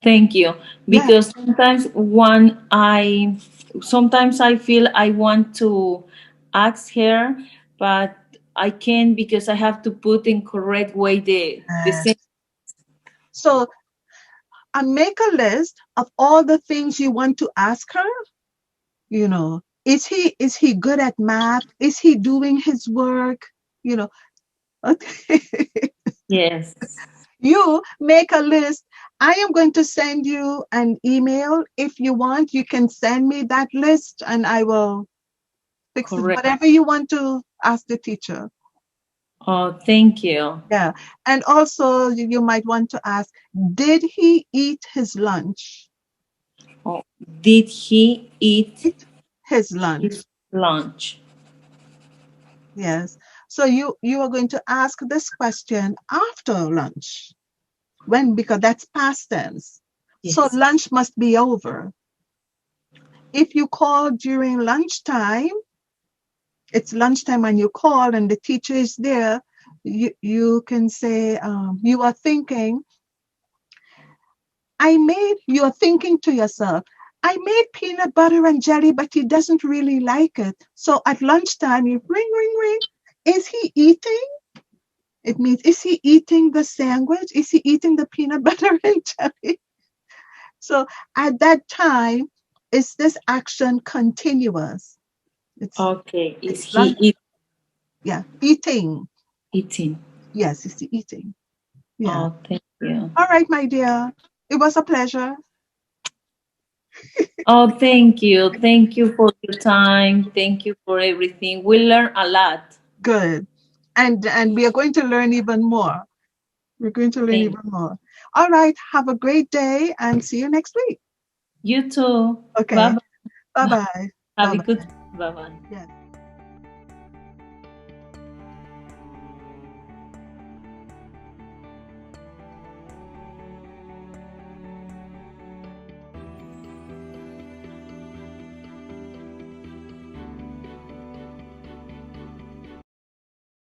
Thank you. Yeah. Because sometimes I feel I want to ask her, but I can't because I have to put in correct way the Yes. same. So I make a list of all the things you want to ask her. You know, is he good at math? Is he doing his work? You know, okay. Yes. You make a list. I am going to send you an email. If you want, you can send me that list and I will fix it. Correct. Whatever you want to ask the teacher. Oh, thank you. Yeah. And also, you might want to ask, did he eat his lunch? Oh, did he eat Eat his lunch. his lunch? Yes. So you are going to ask this question after lunch. When? Because that's past tense. So Yes. lunch must be over. If you call during lunchtime, it's lunchtime when you call and the teacher is there, you can say, you are thinking, you're thinking to yourself, I made peanut butter and jelly, but he doesn't really like it. So at lunchtime, you ring, ring, ring. Is he eating? It means, is he eating the sandwich? Is he eating the peanut butter and jelly? So at that time, is this action continuous? It's Okay. Is it's he lunch. Yeah, eating. eating? Yes, it's the eating. Yeah. Oh, thank you. All right, my dear. It was a pleasure. Oh, thank you. Thank you for your time. Thank you for everything. We learn a lot. Good. And we are going to learn even more. We're going to learn Thank even more. All right. Have a great day and see you next week. you too. Bye Okay. bye. Bye bye. Have Bye a bye. good. Bye bye. Yes.